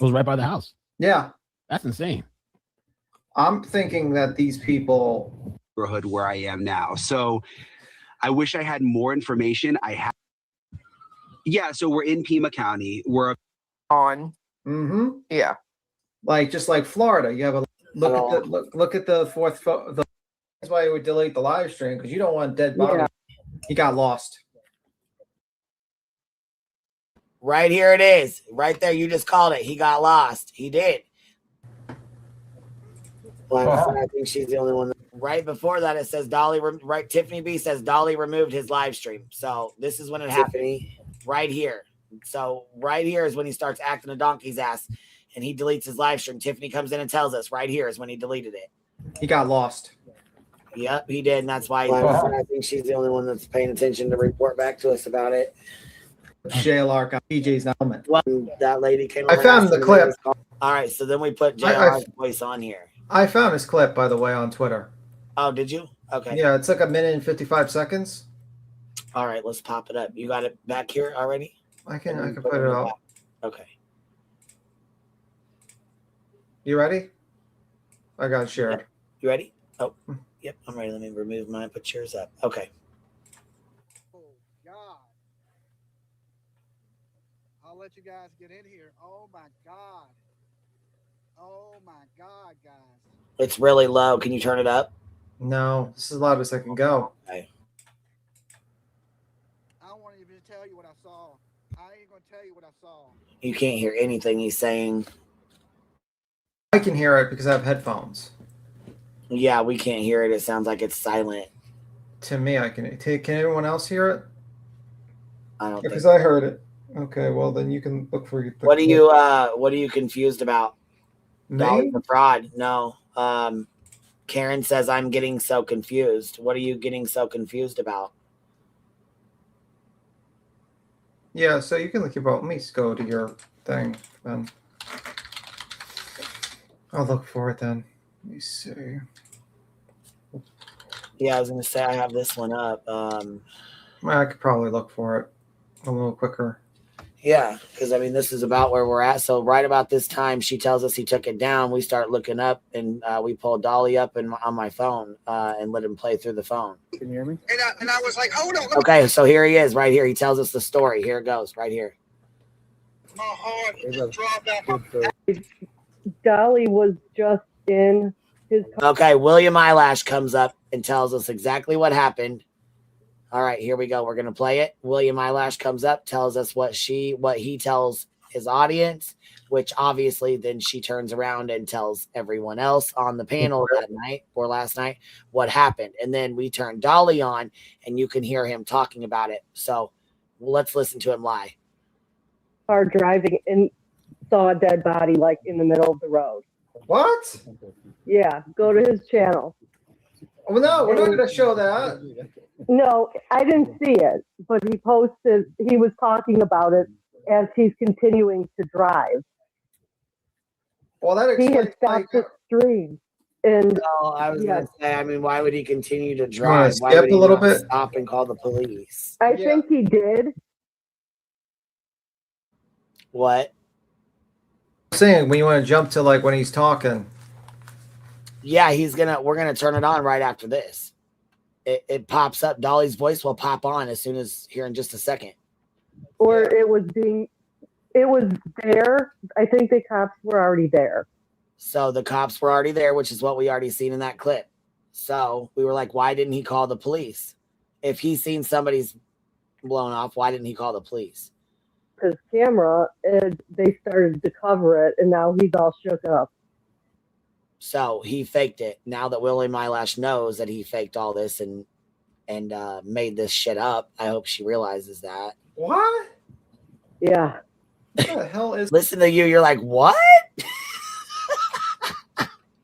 It was right by the house.
Yeah,
that's insane.
I'm thinking that these people
neighborhood where I am now. So I wish I had more information. I have. Yeah, so we're in Pima County. We're
on.
Mm-hmm.
Yeah.
Like just like Florida, you have a look at the fourth photo. That's why you would delete the live stream, because you don't want dead body. He got lost.
Right here it is. Right there. You just called it. He got lost. He did. Well, I think she's the only one. Right before that, it says Dolly. Right, Tiffany B says Dolly removed his live stream. So this is when it happened. Right here. So right here is when he starts acting a donkey's ass, and he deletes his live stream. Tiffany comes in and tells us right here is when he deleted it.
He got lost.
Yep, he did, and that's why I think she's the only one that's paying attention to report back to us about it.
JLR got PJ's helmet.
Well, that lady came.
I found the clip.
All right, so then we put JLR's voice on here.
I found this clip, by the way, on Twitter.
Oh, did you? Okay.
Yeah, it's like 1minute and 55 seconds.
All right, let's pop it up. You got it back here already?
I can put it up.
Okay.
You ready? I got it shared.
You ready? Oh, yep, I'm ready. Let me remove mine. Put yours up. Okay.
Oh, God. I'll let you guys get in here. Oh, my God. Oh, my God, guys.
It's really low. Can you turn it up?
No, this is as loud as I can go.
Okay.
I don't want to even tell you what I saw. I ain't going to tell you what I saw.
You can't hear anything he's saying.
I can hear it because I have headphones.
Yeah, we can't hear it. It sounds like it's silent.
To me, I can. Can everyone else hear it?
I don't.
Because I heard it. Okay, well then you can look for.
What are you confused about? Dolly the fraud? No. Karen says I'm getting so confused. What are you getting so confused about?
Yeah, so you can look about. Let me go to your thing then. I'll look for it then. Let me see.
Yeah, I was gonna say I have this one up.
I could probably look for it a little quicker.
Yeah, because I mean this is about where we're at. So right about this time, she tells us he took it down. We start looking up, and we pulled Dolly up on my phone and let him play through the phone.
Can you hear me?
And I was like, hold on.
Okay, so here he is, right here. He tells us the story. Here it goes, right here.
My heart dropped out.
Dolly was just in his.
Okay, William Eyelash comes up and tells us exactly what happened. All right, here we go. We're gonna play it. William Eyelash comes up, tells us what he tells his audience, which obviously then she turns around and tells everyone else on the panel that night or last night what happened. And then we turn Dolly on, and you can hear him talking about it. So let's listen to him lie.
Are driving and saw a dead body like in the middle of the road.
What?
Yeah, go to his channel.
Well, no, we're not going to show that.
No, I didn't see it, but he posted, he was talking about it as he's continuing to drive.
Well, that
he had stopped the stream. And
I was going to say, I mean, why would he continue to
You wanna
drive? Why
skip
would he
a little
not
bit?
stop and call the police?
I think he did.
What?
I'm saying when you want to jump to like when he's talking.
Yeah, we're gonna turn it on right after this. It pops up. Dolly's voice will pop on as soon as here in just a second.
Or it was there. I think the cops were already there.
So the cops were already there, which is what we already seen in that clip. So we were like, why didn't he call the police? If he's seen somebody's blown off, why didn't he call the police?
His camera, and they started to cover it, and now he's all shook up.
So he faked it. Now that Willie Mylash knows that he faked all this and made this shit up, I hope she realizes that.
What?
Yeah.
What the hell is
Listen to you, you're like, what?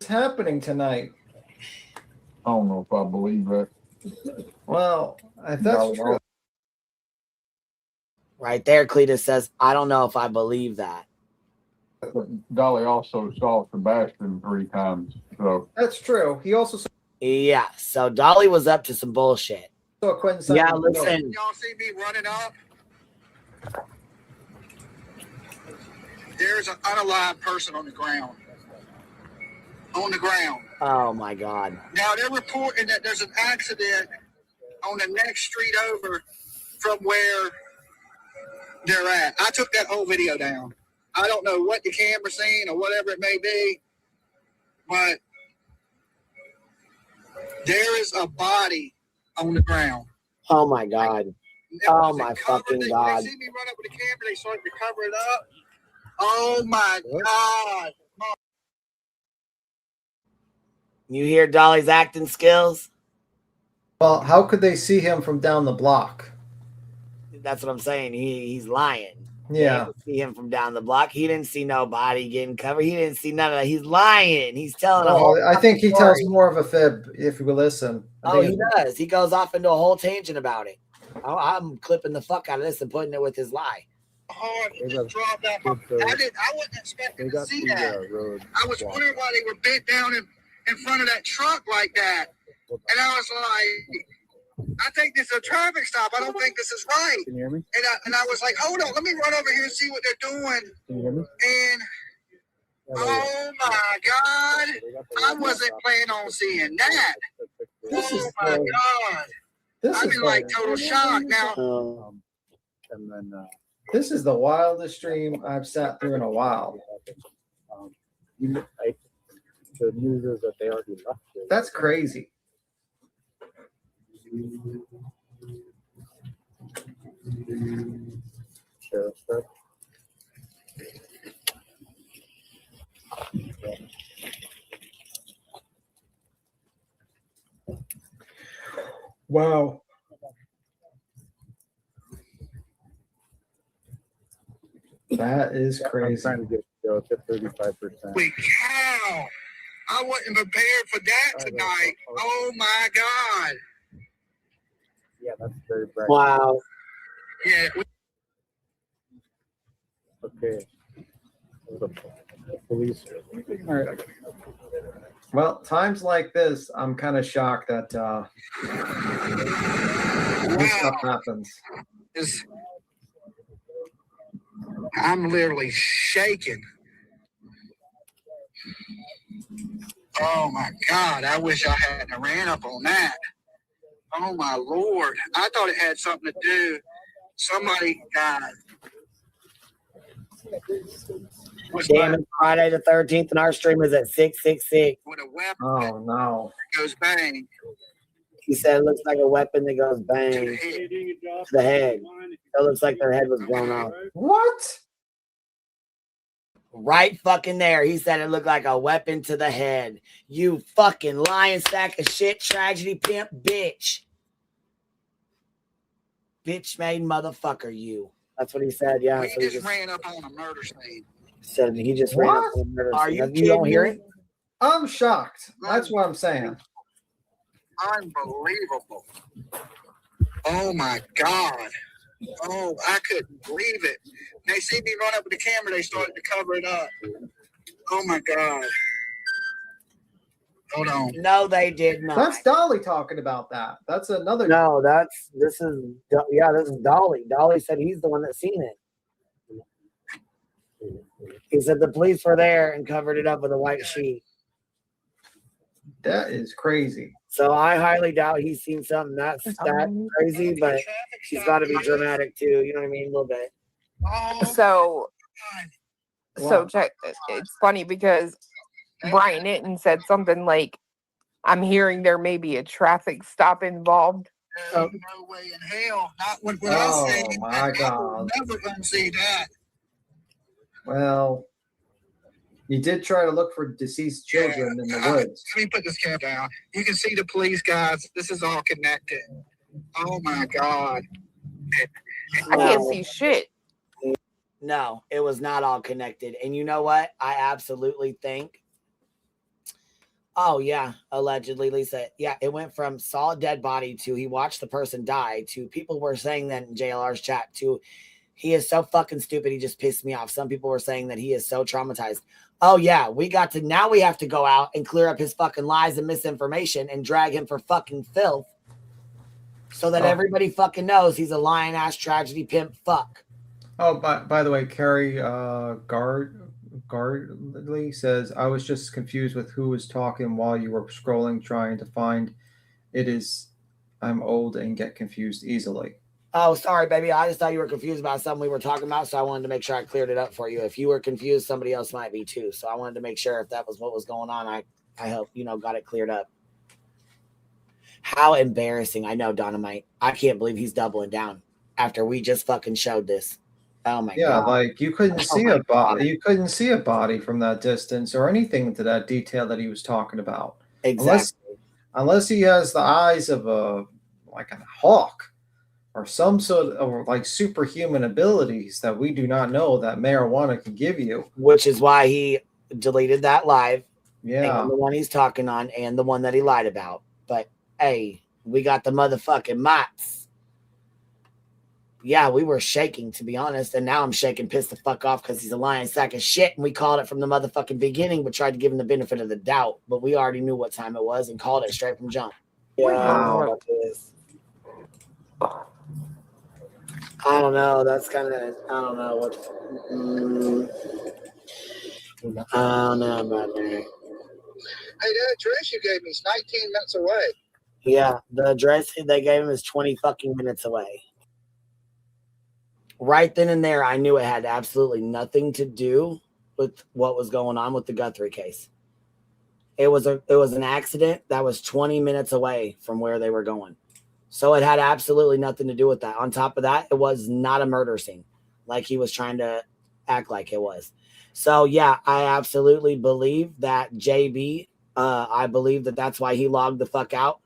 happening tonight?
I don't know if I believe that.
Well, if that's true.
Right there, Cletus says, I don't know if I believe that.
Dolly also saw Sebastian 3 times. So
That's true. He also
Yeah, so Dolly was up to some bullshit.
saw Quentin.
Yeah, listen.
Y'all see me running up? There's an unalive person on the ground. On the ground.
Oh my God.
Now they're reporting that there's an accident on the next street over from where they're at. I took that whole video down. I don't know what the camera's seen or whatever it may be, but there is a body on the ground.
Oh my God. Oh my fucking God.
They see me run up with the camera, they start to cover it up. Oh my God.
You hear Dolly's acting skills?
Well, how could they see him from down the block?
That's what I'm saying. He's lying.
Yeah.
They didn't see him from down the block. He didn't see nobody getting covered. He didn't see none of that. He's lying. He's telling a whole.
I think he
story.
tells more of a fib if you listen.
Oh, he does. He goes off into a whole tangent about it. I'm clipping the fuck out of this and putting it with his lie.
I wasn't expecting to see that. I was wondering why they were bent down in front of that truck like that. And I was like, I think this is a traffic stop. I don't think this is right.
Can you hear me?
And I was like, hold on, let me run over here and see what they're doing.
Can you hear me?
And oh my God, I wasn't planning on seeing that. Oh my God. I'm in like total shock now.
And then
This is the wildest stream I've sat through in a while.
the news is that they already left it.
That's crazy. Wow. That is crazy.
I'm trying to get 35%.
Holy cow! I wasn't prepared for that tonight. Oh my God!
Yeah, that's very bright.
Wow.
Yeah.
Okay. Police. All right.
Well, times like this, I'm kind of shocked that this stuff happens.
I'm literally shaking. Oh my God, I wish I hadn't ran up on that. Oh my Lord. I thought it had something to do. Somebody died.
Damn it, Friday the 13th, and our stream is at 666.
With a weapon
Oh no.
that goes bang.
He said it looks like a weapon that goes bang to the head. It looks like their head was blown off.
What?
Right fucking there. He said it looked like a weapon to the head. You fucking lying sack of shit, tragedy pimp, bitch. Bitch made motherfucker, you. That's what he said, yeah.
He
So he
just ran up on a murder scene.
said he just ran up on a murder
Are
scene.
you
You don't hear
kidding
it?
I'm shocked. That's what I'm saying.
Unbelievable. Oh my God. Oh, I couldn't believe it. They see me run up with the camera, they started to cover it up. Oh my God. Hold on.
No, they did not.
That's Dolly talking about that. That's another.
No, this is Dolly. Dolly said he's the one that seen it. He said the police were there and covered it up with a white sheet.
That is crazy.
So I highly doubt he's seen something that crazy, but she's got to be dramatic too. You know what I mean? A little bit.
So
Wow.
check. It's funny because Brian Itton said something like, "I'm hearing there may be a traffic stop involved."
No way in hell. Not what I
Oh
said.
my God.
Never gonna see that.
Well, You did try to look for deceased children in the woods.
Let me put this camera down. You can see the police guys. This is all connected. Oh my God.
I can't see shit.
No, it was not all connected. And you know what? I absolutely think. Oh, yeah. Allegedly, Lisa. Yeah, it went from saw a dead body to he watched the person die to people were saying that in JLR's chat to he is so fucking stupid. He just pissed me off. Some people were saying that he is so traumatized. Oh, yeah. Now we have to go out and clear up his fucking lies and misinformation and drag him for fucking filth so that everybody fucking knows he's a lying ass tragedy pimp fuck.
Oh, by the way, Carrie Gardley says, I was just confused with who was talking while you were scrolling, trying to find it is, I'm old and get confused easily.
Oh, sorry, baby. I just thought you were confused about something we were talking about, so I wanted to make sure I cleared it up for you. If you were confused, somebody else might be too. So I wanted to make sure if that was what was going on, I hope, got it cleared up. How embarrassing. I know, Dynamite. I can't believe he's doubling down after we just fucking showed this. Oh my God.
Yeah, like you couldn't see a body. You couldn't see a body from that distance or anything to that detail that he was talking about.
Exactly.
Unless he has the eyes of a hawk or some sort of like superhuman abilities that we do not know that marijuana can give you.
Which is why he deleted that live.
Yeah.
And the one he's talking on and the one that he lied about. But hey, we got the motherfucking mots. Yeah, we were shaking, to be honest. And now I'm shaking, pissed the fuck off because he's a lying sack of shit. And we called it from the motherfucking beginning, but tried to give him the benefit of the doubt. But we already knew what time it was and called it straight from jump. Yeah,
Wow.
I don't know. That's kind of, I don't know what. I don't know about that.
Hey, that address you gave me is 19 minutes away.
Yeah, the address they gave him is 20 fucking minutes away. Right then and there, I knew it had absolutely nothing to do with what was going on with the Guthrie case. It was an accident that was 20 minutes away from where they were going. So it had absolutely nothing to do with that. On top of that, it was not a murder scene like he was trying to act like it was. So, yeah, I absolutely believe that JB, I believe that that's why he logged the fuck out.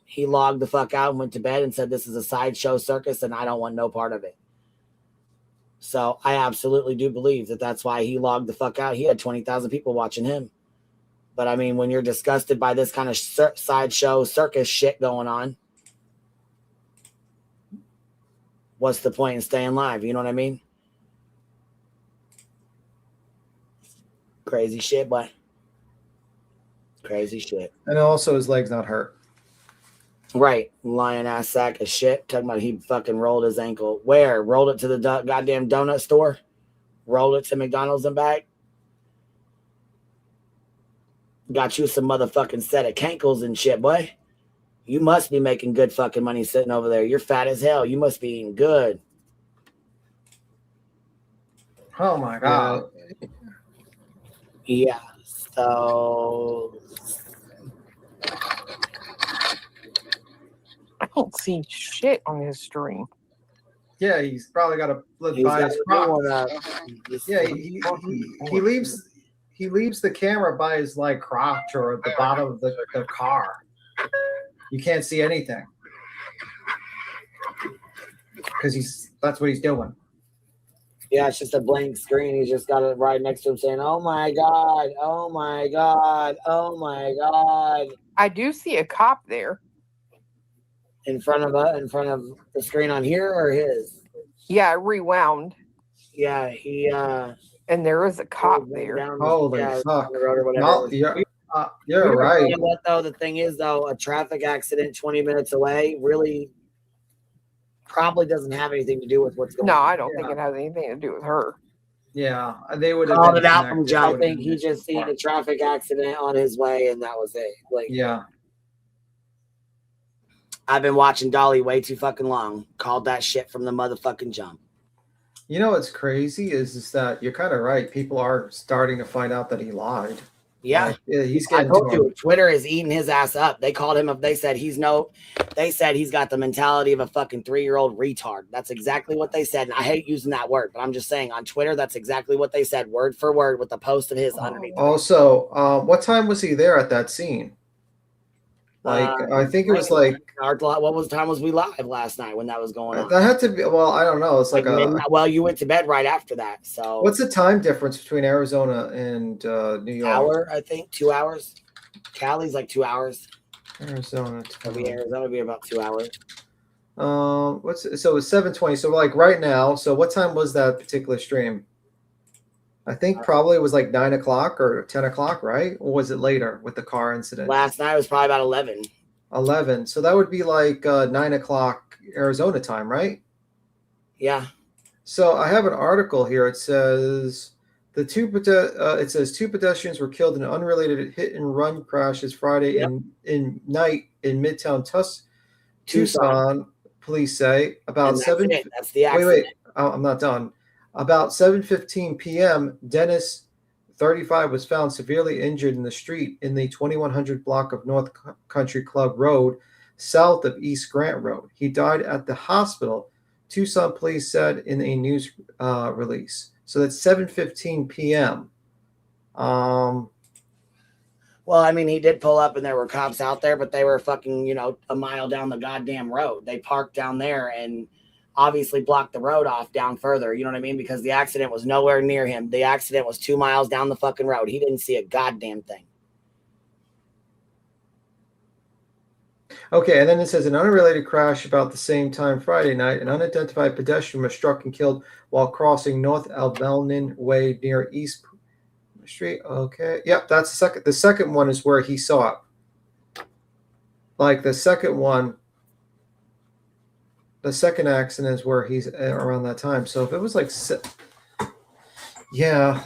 He logged the fuck out and went to bed and said, this is a sideshow circus and I don't want no part of it. So I absolutely do believe that that's why he logged the fuck out. He had 20,000 people watching him. But I mean, when you're disgusted by this kind of sideshow circus shit going on, what's the point in staying live? You know what I mean? Crazy shit, boy. Crazy shit.
And also his leg's not hurt.
Lying ass sack of shit. Talking about he fucking rolled his ankle. Where? Rolled it to the goddamn donut store? Rolled it to McDonald's and back? Got you some motherfucking set of cankles and shit, boy. You must be making good fucking money sitting over there. You're fat as hell. You must be eating good.
Oh my God.
Yeah. So
I don't see shit on his stream.
Yeah, he's probably got a flip by his crotch. Yeah, he leaves the camera by his like crotch or the bottom of the car. You can't see anything because that's what he's doing.
Yeah, it's just a blank screen. He's just got it right next to him saying, oh my God, oh my God, oh my God.
I do see a cop there.
In front of the screen on here or his?
Yeah, I rewound.
Yeah,
and there is a cop there.
Holy fuck.
The road or whatever.
No, you're right.
You know what though? The thing is though, a traffic accident 20 minutes away really probably doesn't have anything to do with what's going on.
No, I don't think it has anything to do with her.
Yeah, they would have
called it out from jump. I think he just seen a traffic accident on his way and that was it. Like,
yeah.
I've been watching Dolly way too fucking long. Called that shit from the motherfucking jump.
You know what's crazy is that you're kind of right. People are starting to find out that he lied.
Yeah,
yeah, he's
I
getting
told
to
you,
him.
Twitter is eating his ass up. They called him up. They said he's got the mentality of a fucking 3-year-old retard. That's exactly what they said. And I hate using that word, but I'm just saying on Twitter, that's exactly what they said, word for word, with the post of his underneath.
Also, what time was he there at that scene? Like, I think it was like,
what was time was we live last night when that was going on?
that had to be, well, I don't know. It's like
midnight. Well, you went to bed right after that. So
what's the time difference between Arizona and New York?
Hour, I think, 2 hours. Cali's like 2 hours.
Arizona.
Arizona would be about 2 hours.
So it's 7:20. So like right now. So what time was that particular stream? I think probably it was like 9 o'clock or 10 o'clock, right? Or was it later with the car incident?
Last night was probably about 11.
11. So that would be like 9 o'clock Arizona time, right?
Yeah.
So I have an article here. It says it says two pedestrians were killed in an unrelated hit and run crashes Friday in night in Midtown Tucson. Police say about
And
seven.
That's the accident.
Wait. Oh, I'm not done. About 7:15 p.m., Dennis, 35, was found severely injured in the street in the 2100 block of North Country Club Road, south of East Grant Road. He died at the hospital, Tucson police said in a news release. So that's 7:15 p.m.
Well, I mean, he did pull up and there were cops out there, but they were fucking, a mile down the goddamn road. They parked down there and obviously blocked the road off down further. You know what I mean? Because the accident was nowhere near him. The accident was 2 miles down the fucking road. He didn't see a goddamn thing.
Okay, and then it says an unrelated crash about the same time Friday night. An unidentified pedestrian was struck and killed while crossing North Alvelin Way near East Street. Okay, yep, that's the second. The second one is where he saw it. Like the second one. The second accident is where he's around that time. So if it was like, yeah,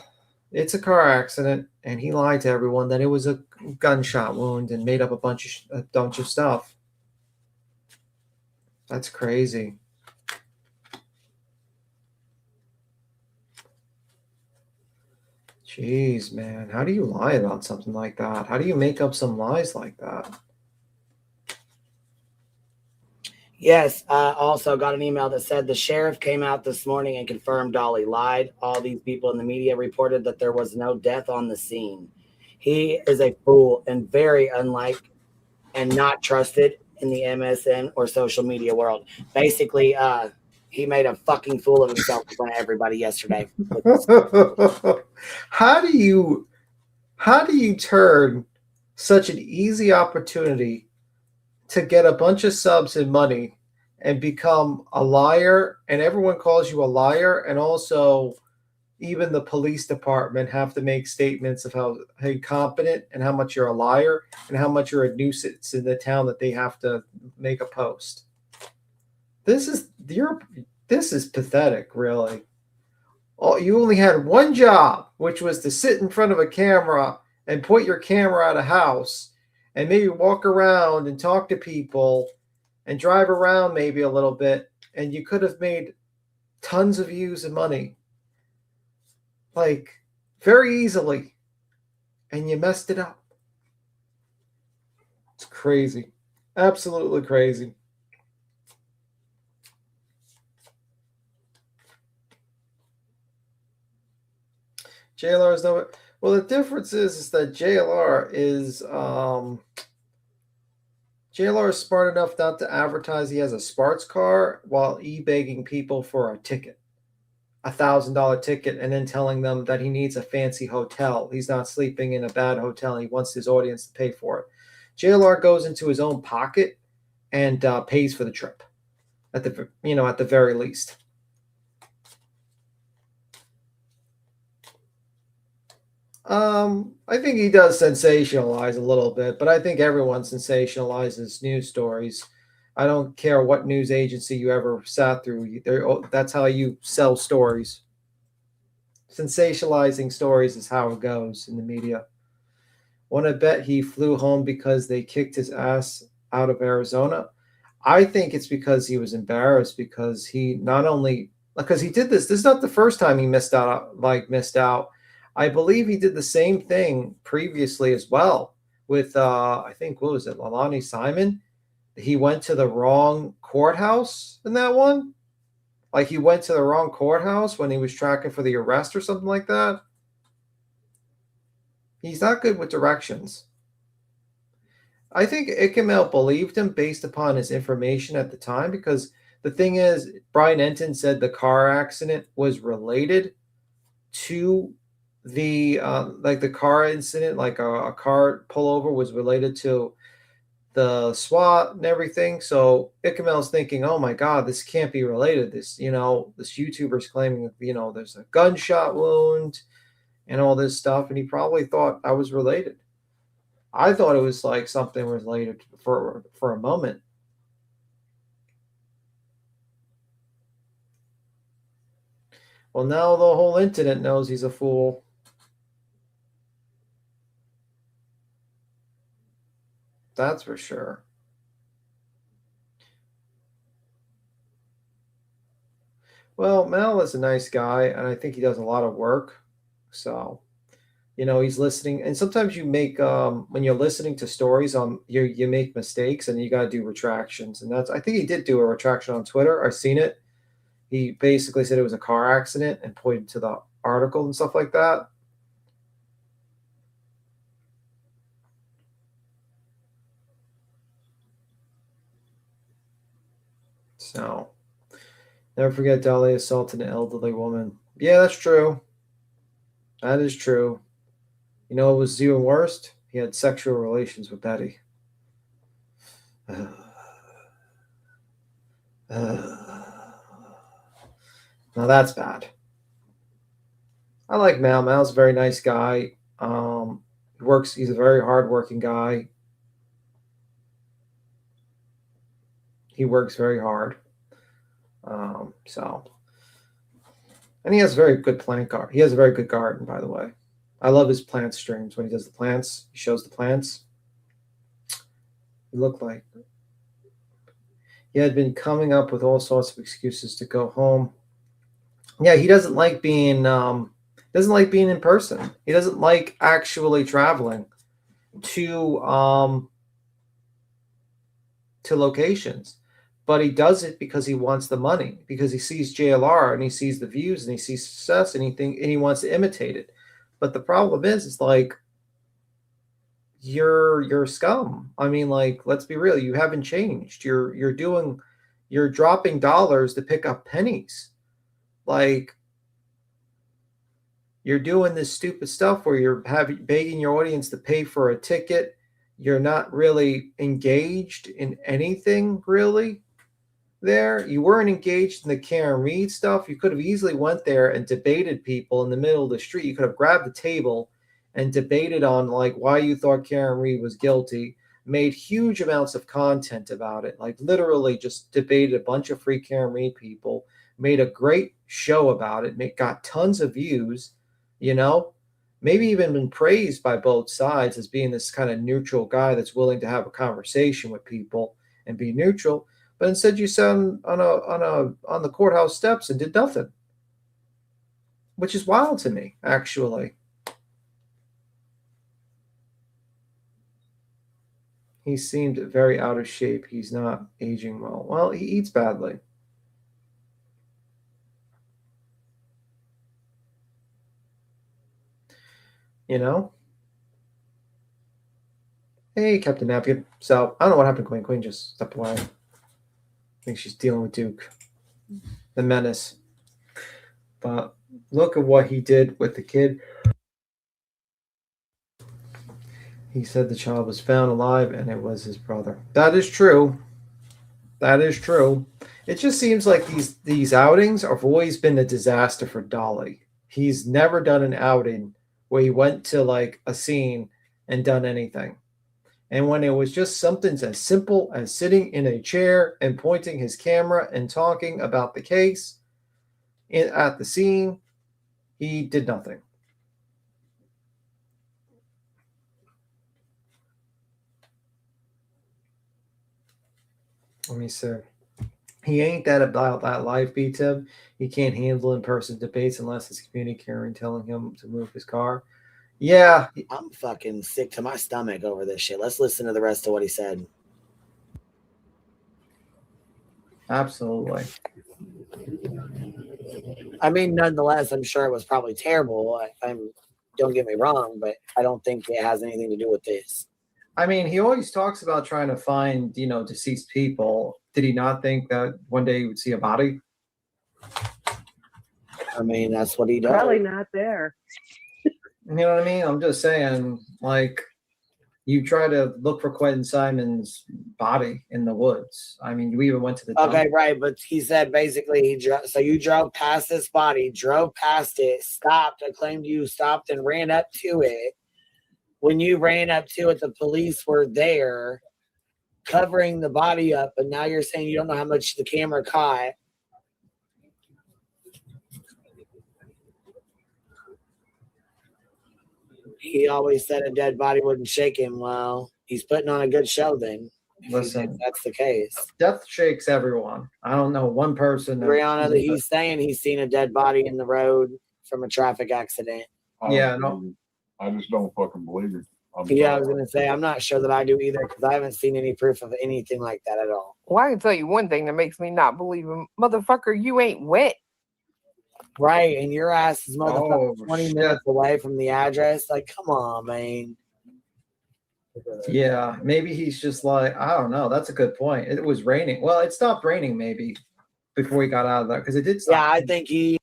it's a car accident, and he lied to everyone that it was a gunshot wound and made up a bunch of stuff. That's crazy. Jeez, man, how do you lie about something like that? How do you make up some lies like that?
Yes, also got an email that said the sheriff came out this morning and confirmed Dolly lied. All these people in the media reported that there was no death on the scene. He is a fool and very unlike and not trusted in the MSN or social media world. Basically, he made a fucking fool of himself in front of everybody yesterday.
How do you turn such an easy opportunity to get a bunch of subs and money and become a liar, and everyone calls you a liar, and also even the police department have to make statements of how incompetent and how much you're a liar and how much you're a nuisance in the town that they have to make a post. This is pathetic, really. Oh, you only had one job, which was to sit in front of a camera and point your camera at a house and maybe walk around and talk to people and drive around maybe a little bit, and you could have made tons of views and money. Like, very easily. And you messed it up. It's crazy. Absolutely crazy. JLR is no. Well, the difference is that JLR is smart enough not to advertise he has a sports car while e-begging people for a ticket, $1,000 ticket, and then telling them that he needs a fancy hotel. He's not sleeping in a bad hotel. He wants his audience to pay for it. JLR goes into his own pocket and pays for the trip, at the very least. I think he does sensationalize a little bit, but I think everyone sensationalizes news stories. I don't care what news agency you ever sat through. That's how you sell stories. Sensationalizing stories is how it goes in the media. Want to bet he flew home because they kicked his ass out of Arizona? I think it's because he was embarrassed because he did this. This is not the first time he missed out. I believe he did the same thing previously as well with I think, what was it, Lalani Simon? He went to the wrong courthouse in that one. Like he went to the wrong courthouse when he was tracking for the arrest or something like that. He's not good with directions. I think Ikemel believed him based upon his information at the time, because the thing is, Brian Enton said the car accident was related to the like the car incident, like a car pullover was related to the SWAT and everything. So Ikamel's thinking, oh my God, this can't be related. This, this YouTuber's claiming, there's a gunshot wound and all this stuff. And he probably thought I was related. I thought it was like something related for a moment. Well, now the whole incident knows he's a fool. That's for sure. Well, Mel is a nice guy, and I think he does a lot of work. So, he's listening. And sometimes you make, when you're listening to stories, you make mistakes, and you got to do retractions. And I think he did do a retraction on Twitter. I've seen it. He basically said it was a car accident and pointed to the article and stuff like that. So, never forget Dolly assaulted an elderly woman. Yeah, that's true. That is true. You know what was even worse? He had sexual relations with Betty. Now that's bad. I like Mal. Mal's a very nice guy. He's a very hardworking guy. He works very hard. And he has a very good plant garden. He has a very good garden, by the way. I love his plant streams when he does the plants. He shows the plants. He looked like he had been coming up with all sorts of excuses to go home. Yeah, he doesn't like being in person. He doesn't like actually traveling to locations. But he does it because he wants the money, because he sees JLR and he sees the views and he sees success and he wants to imitate it. But the problem is like, you're scum. I mean, like, let's be real. You haven't changed. You're dropping dollars to pick up pennies. Like, you're doing this stupid stuff where you're begging your audience to pay for a ticket. You're not really engaged in anything, really. There, you weren't engaged in the Karen Reed stuff. You could have easily went there and debated people in the middle of the street. You could have grabbed the table and debated on like why you thought Karen Reed was guilty, made huge amounts of content about it, like literally just debated a bunch of free Karen Reed people, made a great show about it, got tons of views, maybe even been praised by both sides as being this kind of neutral guy that's willing to have a conversation with people and be neutral. But instead, you sat on the courthouse steps and did nothing, which is wild to me, actually. He seemed very out of shape. He's not aging well. Well, he eats badly. Hey, Captain Napkin. So, I don't know what happened to Queen. Queen just stepped away. I think she's dealing with Duke, the menace. But look at what he did with the kid. He said the child was found alive and it was his brother. That is true. That is true. It just seems like these outings have always been a disaster for Dolly. He's never done an outing where he went to like a scene and done anything. And when it was just something as simple as sitting in a chair and pointing his camera and talking about the case at the scene, he did nothing. Let me see. He ain't that about that life beats him. He can't handle in-person debates unless it's community caring telling him to move his car. Yeah.
I'm fucking sick to my stomach over this shit. Let's listen to the rest of what he said.
Absolutely.
I mean, nonetheless, I'm sure it was probably terrible. Don't get me wrong, but I don't think it has anything to do with this.
I mean, he always talks about trying to find, deceased people. Did he not think that one day he would see a body?
I mean, that's what he does.
Probably not there.
You know what I mean? I'm just saying, like, you try to look for Quentin Simon's body in the woods. I mean, we even went to the
Okay,
dump.
right, but he said basically so you drove past this body, drove past it, stopped. I claimed you stopped and ran up to it. When you ran up to it, the police were there covering the body up, and now you're saying you don't know how much the camera caught. He always said a dead body wouldn't shake him. Well, he's putting on a good show then.
Listen,
if that's the case.
Death shakes everyone. I don't know one person.
Brianna, that he's saying he's seen a dead body in the road from a traffic accident.
Yeah, no.
I just don't fucking believe it.
I was gonna say I'm not sure that I do either because I haven't seen any proof of anything like that at all.
Well, I can tell you one thing that makes me not believe him. Motherfucker, you ain't wet.
Right, and your ass is motherfucking 20 minutes away from the address. Like, come on, man.
Yeah, maybe he's just like, I don't know. That's a good point. It was raining. Well, it stopped raining maybe before he got out of that because it did stop.
Yeah, I think he.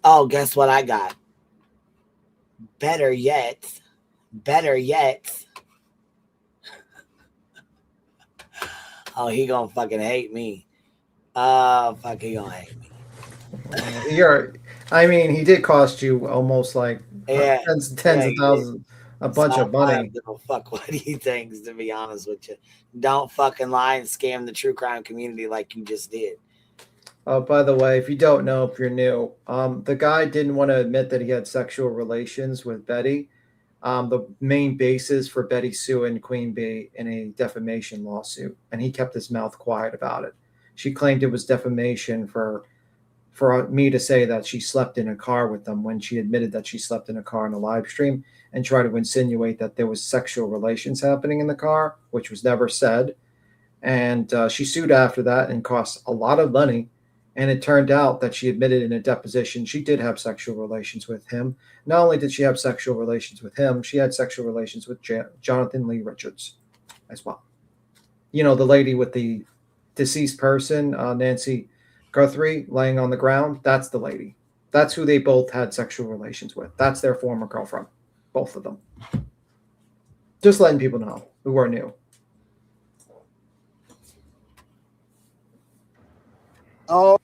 Oh, guess what I got? Better yet. Oh, he gonna fucking hate me. Oh, fuck, he gonna hate me.
I mean, he did cost you almost like tens of thousands, a bunch of money.
I don't give a fuck what he thinks, to be honest with you. Don't fucking lie and scam the true crime community like you just did.
Oh, by the way, if you don't know, if you're new, the guy didn't want to admit that he had sexual relations with Betty. The main basis for Betty suing Queen Bee in a defamation lawsuit, and he kept his mouth quiet about it. She claimed it was defamation for me to say that she slept in a car with them when she admitted that she slept in a car in a live stream and try to insinuate that there was sexual relations happening in the car, which was never said. And she sued after that and cost a lot of money. And it turned out that she admitted in a deposition she did have sexual relations with him. Not only did she have sexual relations with him, she had sexual relations with Jonathan Lee Richards as well. You know, the lady with the deceased person, Nancy Guthrie, laying on the ground. That's the lady. That's who they both had sexual relations with. That's their former girlfriend, both of them. Just letting people know who are new.
Oh.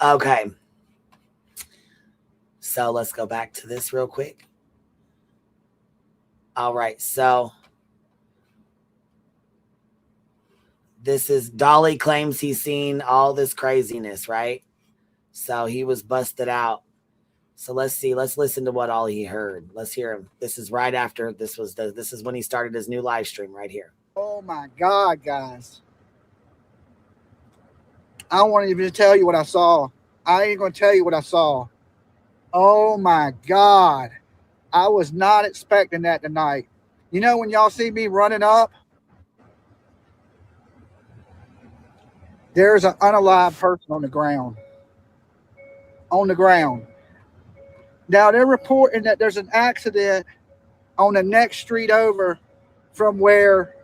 Okay. So let's go back to this real quick. All right. So this is Dolly claims he's seen all this craziness, right? So he was busted out. So let's see. Let's listen to what all he heard. Let's hear him. This is right after this is when he started his new live stream right here.
Oh my God, guys. I don't want to even tell you what I saw. I ain't going to tell you what I saw. Oh my God. I was not expecting that tonight. You know, when y'all see me running up, there's an unalive person on the ground. On the ground. Now they're reporting that there's an accident on the next street over from where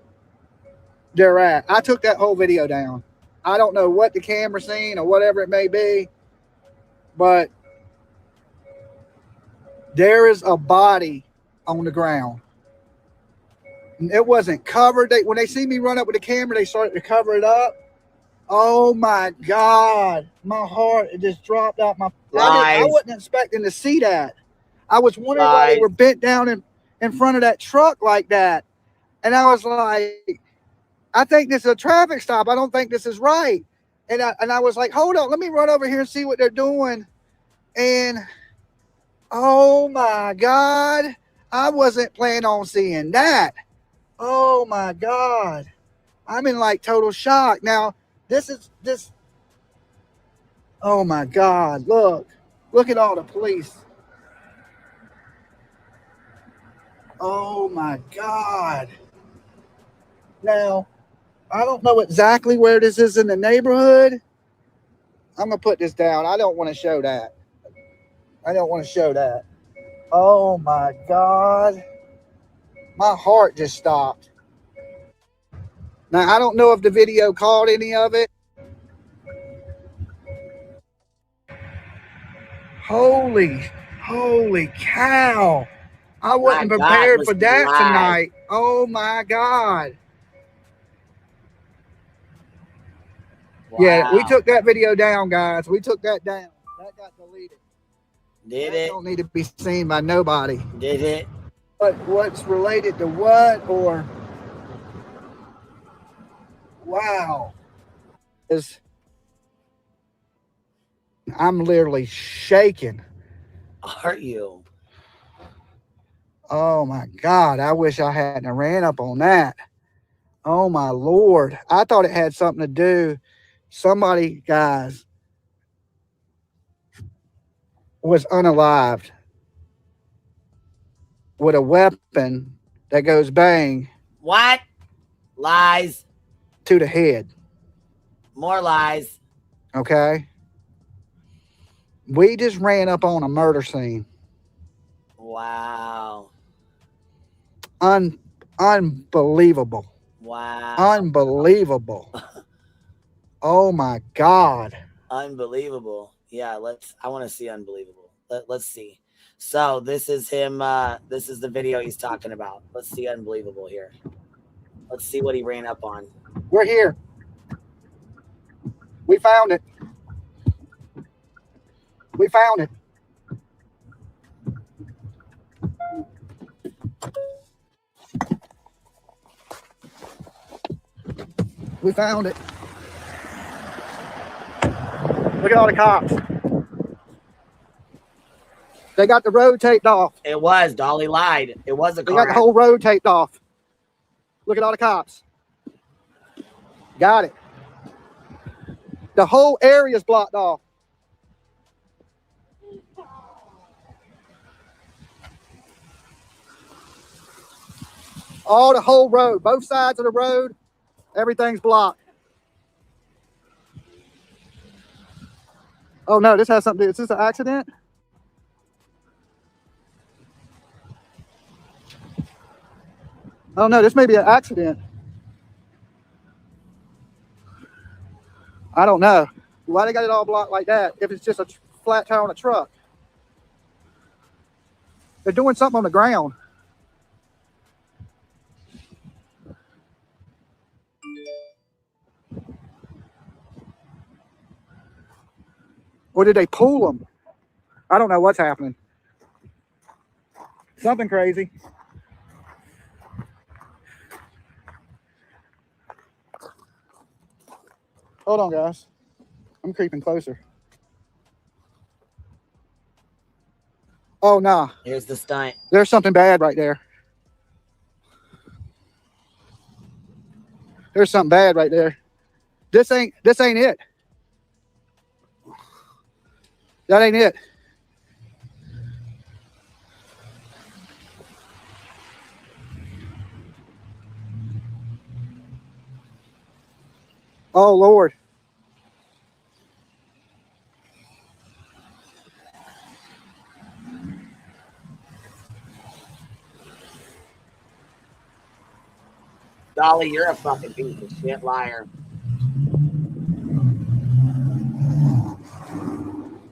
they're at. I took that whole video down. I don't know what the camera seen or whatever it may be, but there is a body on the ground. It wasn't covered. When they see me run up with the camera, they started to cover it up. Oh my God. My heart, it just dropped out my. I wasn't expecting to see that. I was wondering why they were bent down in front of that truck like that. And I was like, I think this is a traffic stop. I don't think this is right. And I was like, hold on, let me run over here and see what they're doing. And oh my God, I wasn't planning on seeing that. Oh my God. I'm in like total shock. Now, this. Oh my God. Look at all the police. Oh my God. Now, I don't know exactly where this is in the neighborhood. I'm going to put this down. I don't want to show that. Oh my God. My heart just stopped. Now, I don't know if the video caught any of it. Holy cow. I wasn't
My God,
prepared
must
for
be
that
live.
tonight. Oh my God. Yeah, we
Wow.
took that video down, guys. We took that down. That got deleted.
Did
That
it?
don't need to be seen by nobody.
Did it?
But what's related to what, or wow. I'm literally shaking.
Are you?
Oh my God. I wish I hadn't ran up on that. Oh my Lord. I thought it had something to do. Somebody, guys, was unalived with a weapon that goes bang.
What? Lies.
To the head.
More lies.
Okay. We just ran up on a murder scene.
Wow.
Unbelievable.
Wow.
Unbelievable. Oh my God.
Unbelievable. Yeah, I want to see unbelievable. Let's see. So this is him. This is the video he's talking about. Let's see unbelievable here. Let's see what he ran up on.
We're here. We found it. We found it. We found it. Look at all the cops. They got the road taped off.
It was. Dolly lied. It was a car.
They got the whole road taped off. Look at all the cops. Got it. The whole area is blocked off. All the whole road, both sides of the road, everything's blocked. Oh no, this has something to do. Is this an accident? Oh no, this may be an accident. I don't know. Why they got it all blocked like that if it's just a flat tire on a truck? They're doing something on the ground. Or did they pull them? I don't know what's happening. Something crazy. Hold on, guys. I'm creeping closer. Oh, no. Nah.
Here's the stunt.
There's something bad right there. There's something bad right there. This ain't it. That ain't it. Oh, Lord.
Dolly, you're a fucking piece of shit liar.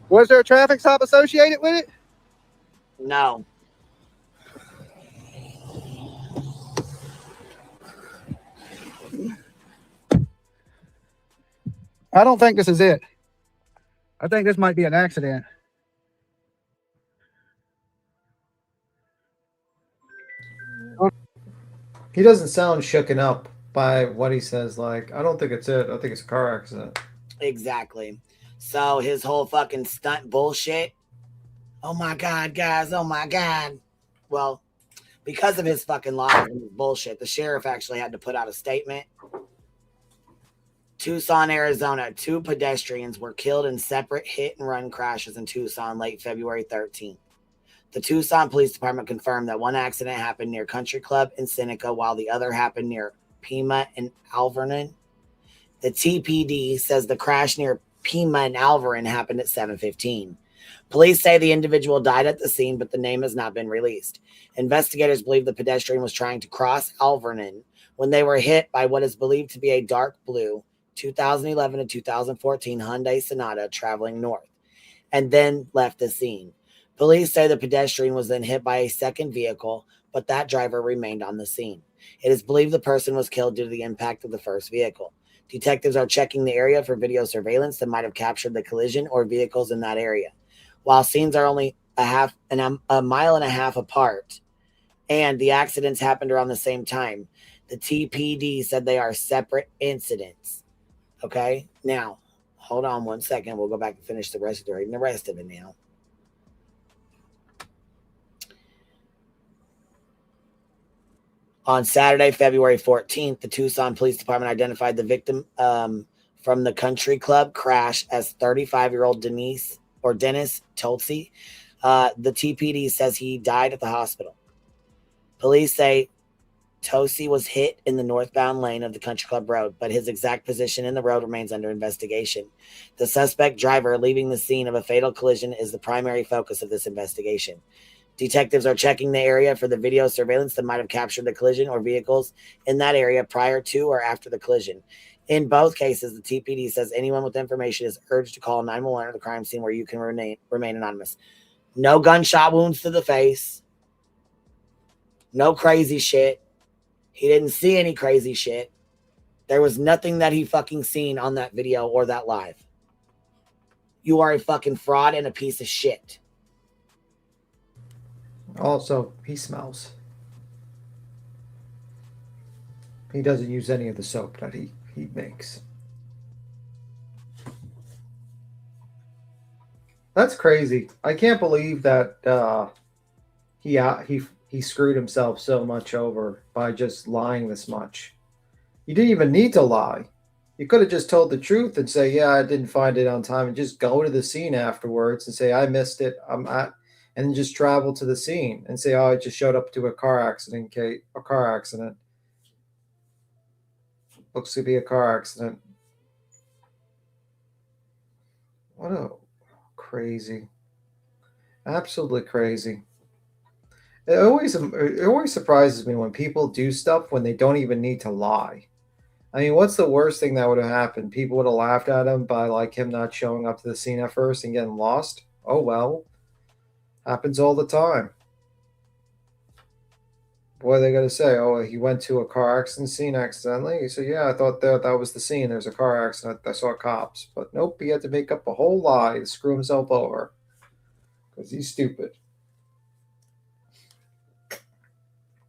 Was there a traffic stop associated with it?
No.
I don't think this is it. I think this might be an accident.
He doesn't sound shooken up by what he says. Like, I don't think it's it. I think it's a car accident.
Exactly. So his whole fucking stunt bullshit. Oh my God, guys. Oh my God. Well, Because of his fucking lies and his bullshit, the sheriff actually had to put out a statement. Tucson, Arizona, 2 pedestrians were killed in separate hit-and-run crashes in Tucson late February 13th. The Tucson Police Department confirmed that one accident happened near Country Club in Seneca, while the other happened near Pima and Alvernon. The TPD says the crash near Pima and Alvernon happened at 7:15. Police say the individual died at the scene, but the name has not been released. Investigators believe the pedestrian was trying to cross Alvernon when they were hit by what is believed to be a dark blue 2011 to 2014 Hyundai Sonata traveling north, and then left the scene. Police say the pedestrian was then hit by a second vehicle, but that driver remained on the scene. It is believed the person was killed due to the impact of the first vehicle. Detectives are checking the area for video surveillance that might have captured the collision or vehicles in that area. While scenes are only a mile and a half apart, and the accidents happened around the same time, the TPD said they are separate incidents. Okay, now hold on 1 second. We'll go back and finish the rest of it now. On Saturday, February 14th, the Tucson Police Department identified the victim from the Country Club crash as 35-year-old Dennis Tolsey. The TPD says he died at the hospital. Police say Tolsey was hit in the northbound lane of the Country Club Road, but his exact position in the road remains under investigation. The suspect driver leaving the scene of a fatal collision is the primary focus of this investigation. Detectives are checking the area for the video surveillance that might have captured the collision or vehicles in that area prior to or after the collision. In both cases, the TPD says anyone with information is urged to call 911 at the crime scene where you can remain anonymous. No gunshot wounds to the face. No crazy shit. He didn't see any crazy shit. There was nothing that he fucking seen on that video or that live. You are a fucking fraud and a piece of shit.
Also, he smells. He doesn't use any of the soap that he makes. That's crazy. I can't believe that he screwed himself so much over by just lying this much. You didn't even need to lie. You could have just told the truth and say, yeah, I didn't find it on time, and just go to the scene afterwards and say, I missed it. And then just travel to the scene and say, oh, I just showed up to a car accident. Looks to be a car accident. What a crazy. Absolutely crazy. It always surprises me when people do stuff when they don't even need to lie. I mean, what's the worst thing that would have happened? People would have laughed at him by like him not showing up to the scene at first and getting lost. Oh well. Happens all the time. What are they going to say? Oh, he went to a car accident scene accidentally? He said, yeah, I thought that was the scene. There's a car accident. I saw cops. But nope, he had to make up a whole lie to screw himself over. Because he's stupid.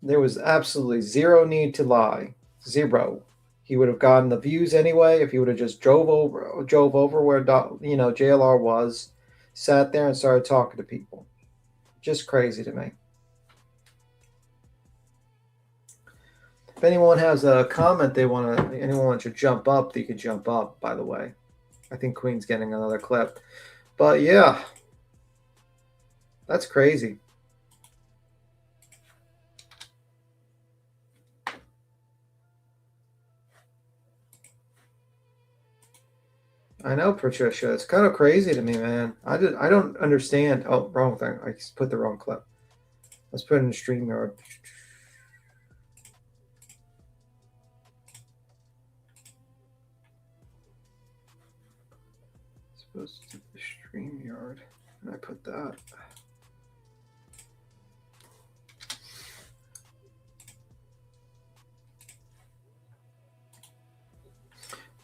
There was absolutely zero need to lie. Zero. He would have gotten the views anyway if he would have just drove over where JLR was, sat there and started talking to people. Just crazy to me. If anyone has a comment anyone wants to jump up, they can jump up, by the way. I think Queen's getting another clip. But yeah, that's crazy. I know, Patricia. It's kind of crazy to me, man. I don't understand. Oh, wrong thing. I put the wrong clip. Let's put it in StreamYard. Supposed to be StreamYard. And I put that.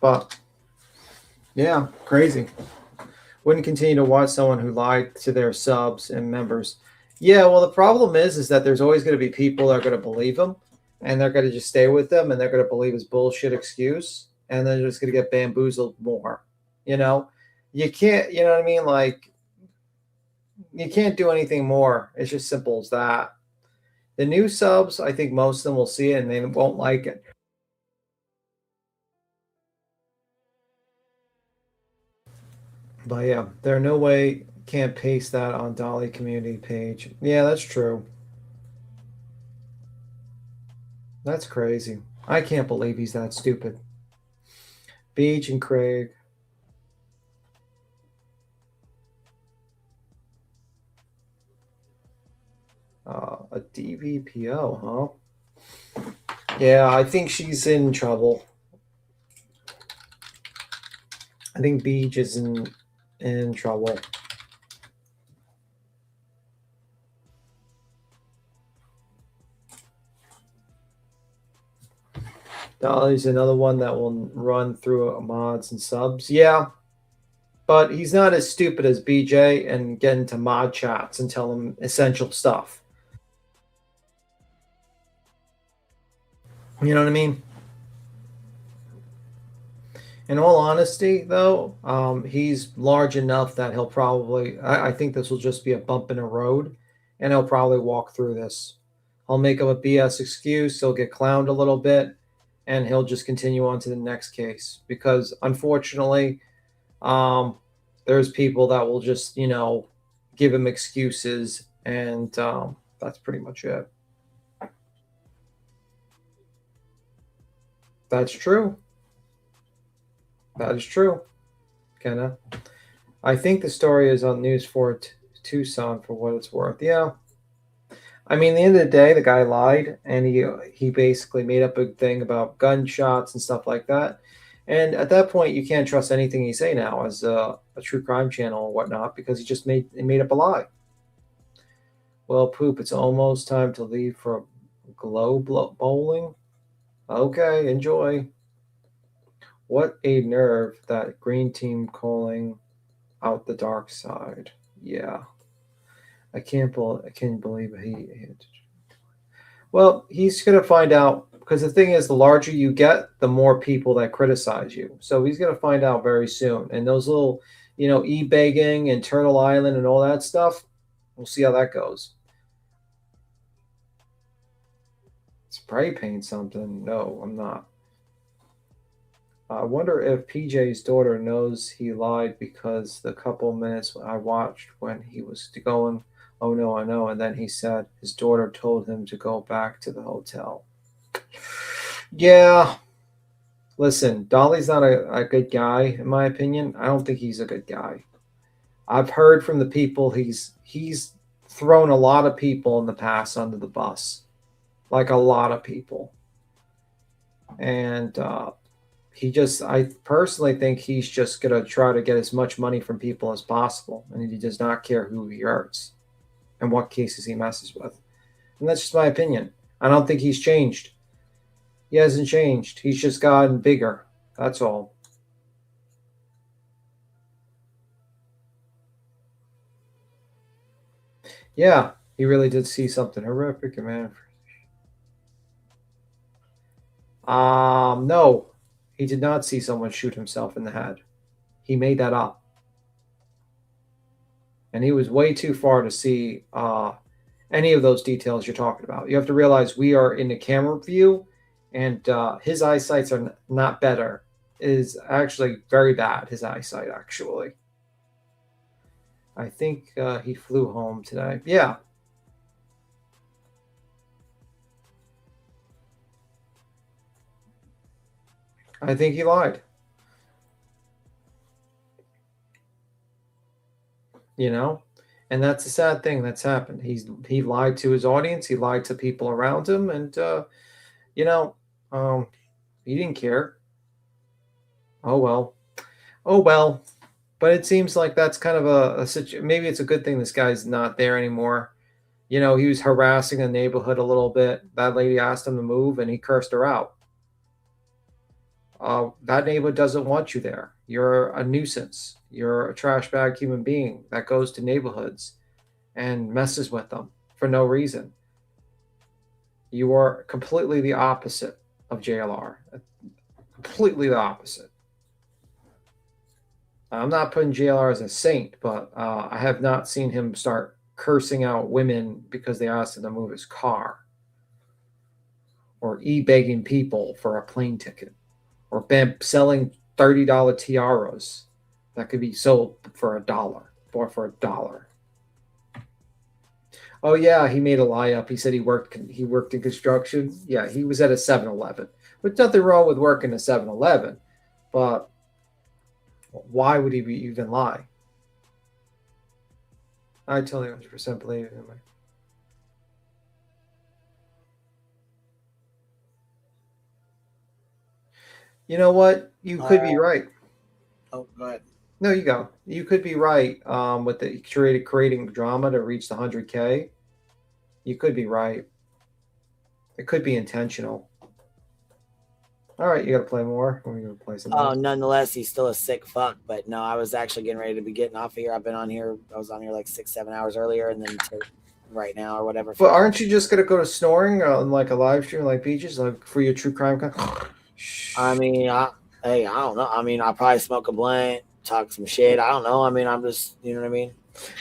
But yeah, crazy. Wouldn't continue to watch someone who lied to their subs and members. Yeah, well, the problem is that there's always going to be people that are going to believe him, and they're going to just stay with them, and they're going to believe his bullshit excuse, and they're just going to get bamboozled more. You can't, you know what I mean? Like, you can't do anything more. It's just simple as that. The new subs, I think most of them will see it and they won't like it. But yeah, there are no way can't paste that on Dolly community page. Yeah, that's true. That's crazy. I can't believe he's that stupid. Beach and Craig. A DVPO, huh? Yeah, I think she's in trouble. I think Beach is in trouble. Dolly's another one that will run through mods and subs. Yeah, but he's not as stupid as BJ and get into mod chats and tell him essential stuff. You know what I mean? In all honesty, though, he's large enough that he'll probably, I think this will just be a bump in a road, and he'll probably walk through this. He'll make up a BS excuse, he'll get clowned a little bit, and he'll just continue on to the next case. Because, unfortunately, there's people that will just, give him excuses, and that's pretty much it. That's true. That is true, Kenna. I think the story is on News 4 Tucson for what it's worth. Yeah. I mean, at the end of the day, the guy lied, and he basically made up a thing about gunshots and stuff like that. And at that point, you can't trust anything he say now as a true crime channel or whatnot because he just made up a lie. Well, Poop, it's almost time to leave for globe bowling. Okay, enjoy. What a nerve, that green team calling out the dark side. Yeah. I can't believe he well, he's going to find out, because the thing is, the larger you get, the more people that criticize you. So he's going to find out very soon. And those little, e-begging and Turtle Island and all that stuff, we'll see how that goes. Spray paint something? No, I'm not. I wonder if PJ's daughter knows he lied because the couple minutes I watched when he was going, oh no, I know, and then he said his daughter told him to go back to the hotel. Yeah. Listen, Dolly's not a good guy, in my opinion. I don't think he's a good guy. I've heard from the people he's thrown a lot of people in the past under the bus. Like a lot of people. And I personally think he's just going to try to get as much money from people as possible. And he does not care who he hurts and what cases he messes with. And that's just my opinion. I don't think he's changed. He hasn't changed. He's just gotten bigger. That's all. Yeah, he really did see something horrific, man. No, he did not see someone shoot himself in the head. He made that up. And he was way too far to see any of those details you're talking about. You have to realize we are in the camera view, and his eyesights are not better. It is actually very bad, his eyesight, actually. I think he flew home today. Yeah. I think he lied. And that's a sad thing that's happened. He lied to his audience. He lied to people around him, and he didn't care. Oh well. But it seems like that's kind of a situation. Maybe it's a good thing this guy's not there anymore. He was harassing the neighborhood a little bit. That lady asked him to move, and he cursed her out. That neighborhood doesn't want you there. You're a nuisance. You're a trash bag human being that goes to neighborhoods and messes with them for no reason. You are completely the opposite of JLR. Completely the opposite. I'm not putting JLR as a saint, but I have not seen him start cursing out women because they asked him to move his car. or e-begging people for a plane ticket, or selling $30 tiaras that could be sold for $1 or for $1. Oh yeah, he made a lie up. He said he worked in construction. Yeah, he was at a 7-Eleven. There's nothing wrong with working a 7-Eleven, but why would he even lie? I totally 100% believe him. You know what? You could be right.
Oh, go ahead.
No, you go. You could be right with the creating drama to reach the 100K. You could be right. It could be intentional. All right, you got to play more. Or you going to play something else?
Nonetheless, he's still a sick fuck. But no, I was actually getting ready to be getting off of here. I've been on here. I was on here like 6-7 hours earlier, and then to right now or whatever.
But aren't you just going to go to snoring on like a live stream like Peaches, like for your true crime?
I mean, I don't know. I mean, I'll probably smoke a blunt, talk some shit. I don't know. I mean, I'm just, you know what I mean?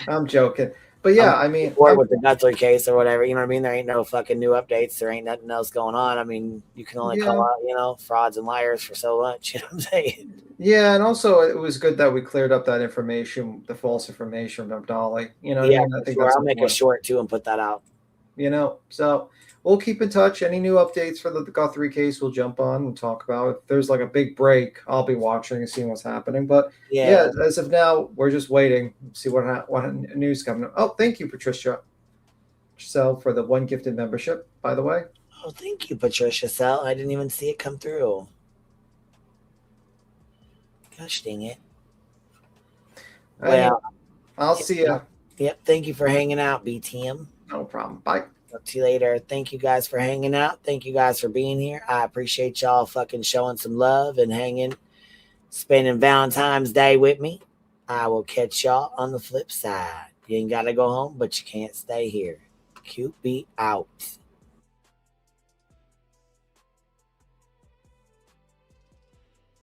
I'm joking. But yeah, I mean,
with the Guthrie case or whatever, you know what I mean? There ain't no fucking new updates. There ain't nothing else going on. I mean, you can only call out, you know, frauds and liars for so much. You know what I'm saying?
Yeah, and also it was good that we cleared up that information, the false information from Dolly. You know,
yeah,
what I mean? I think
sure.
that's
I'll make a short too and put that out.
You know, so we'll keep in touch. Any new updates for the Guthrie case, we'll jump on and talk about. If there's like a big break, I'll be watching and seeing what's happening. But yeah, as of now, we're just waiting to see what news coming up. Oh, thank you, Patricia Cell, for the 1 gifted membership, by the way.
Oh, thank you, Patricia Cell. I didn't even see it come through. Gosh dang it. Well,
I'll see you.
Yep. Thank you for hanging out, BTM.
No problem. Bye.
Talk to you later. Thank you guys for hanging out. Thank you guys for being here. I appreciate y'all fucking showing some love and spending Valentine's Day with me. I will catch y'all on the flip side. You ain't got to go home, but you can't stay here. QB out.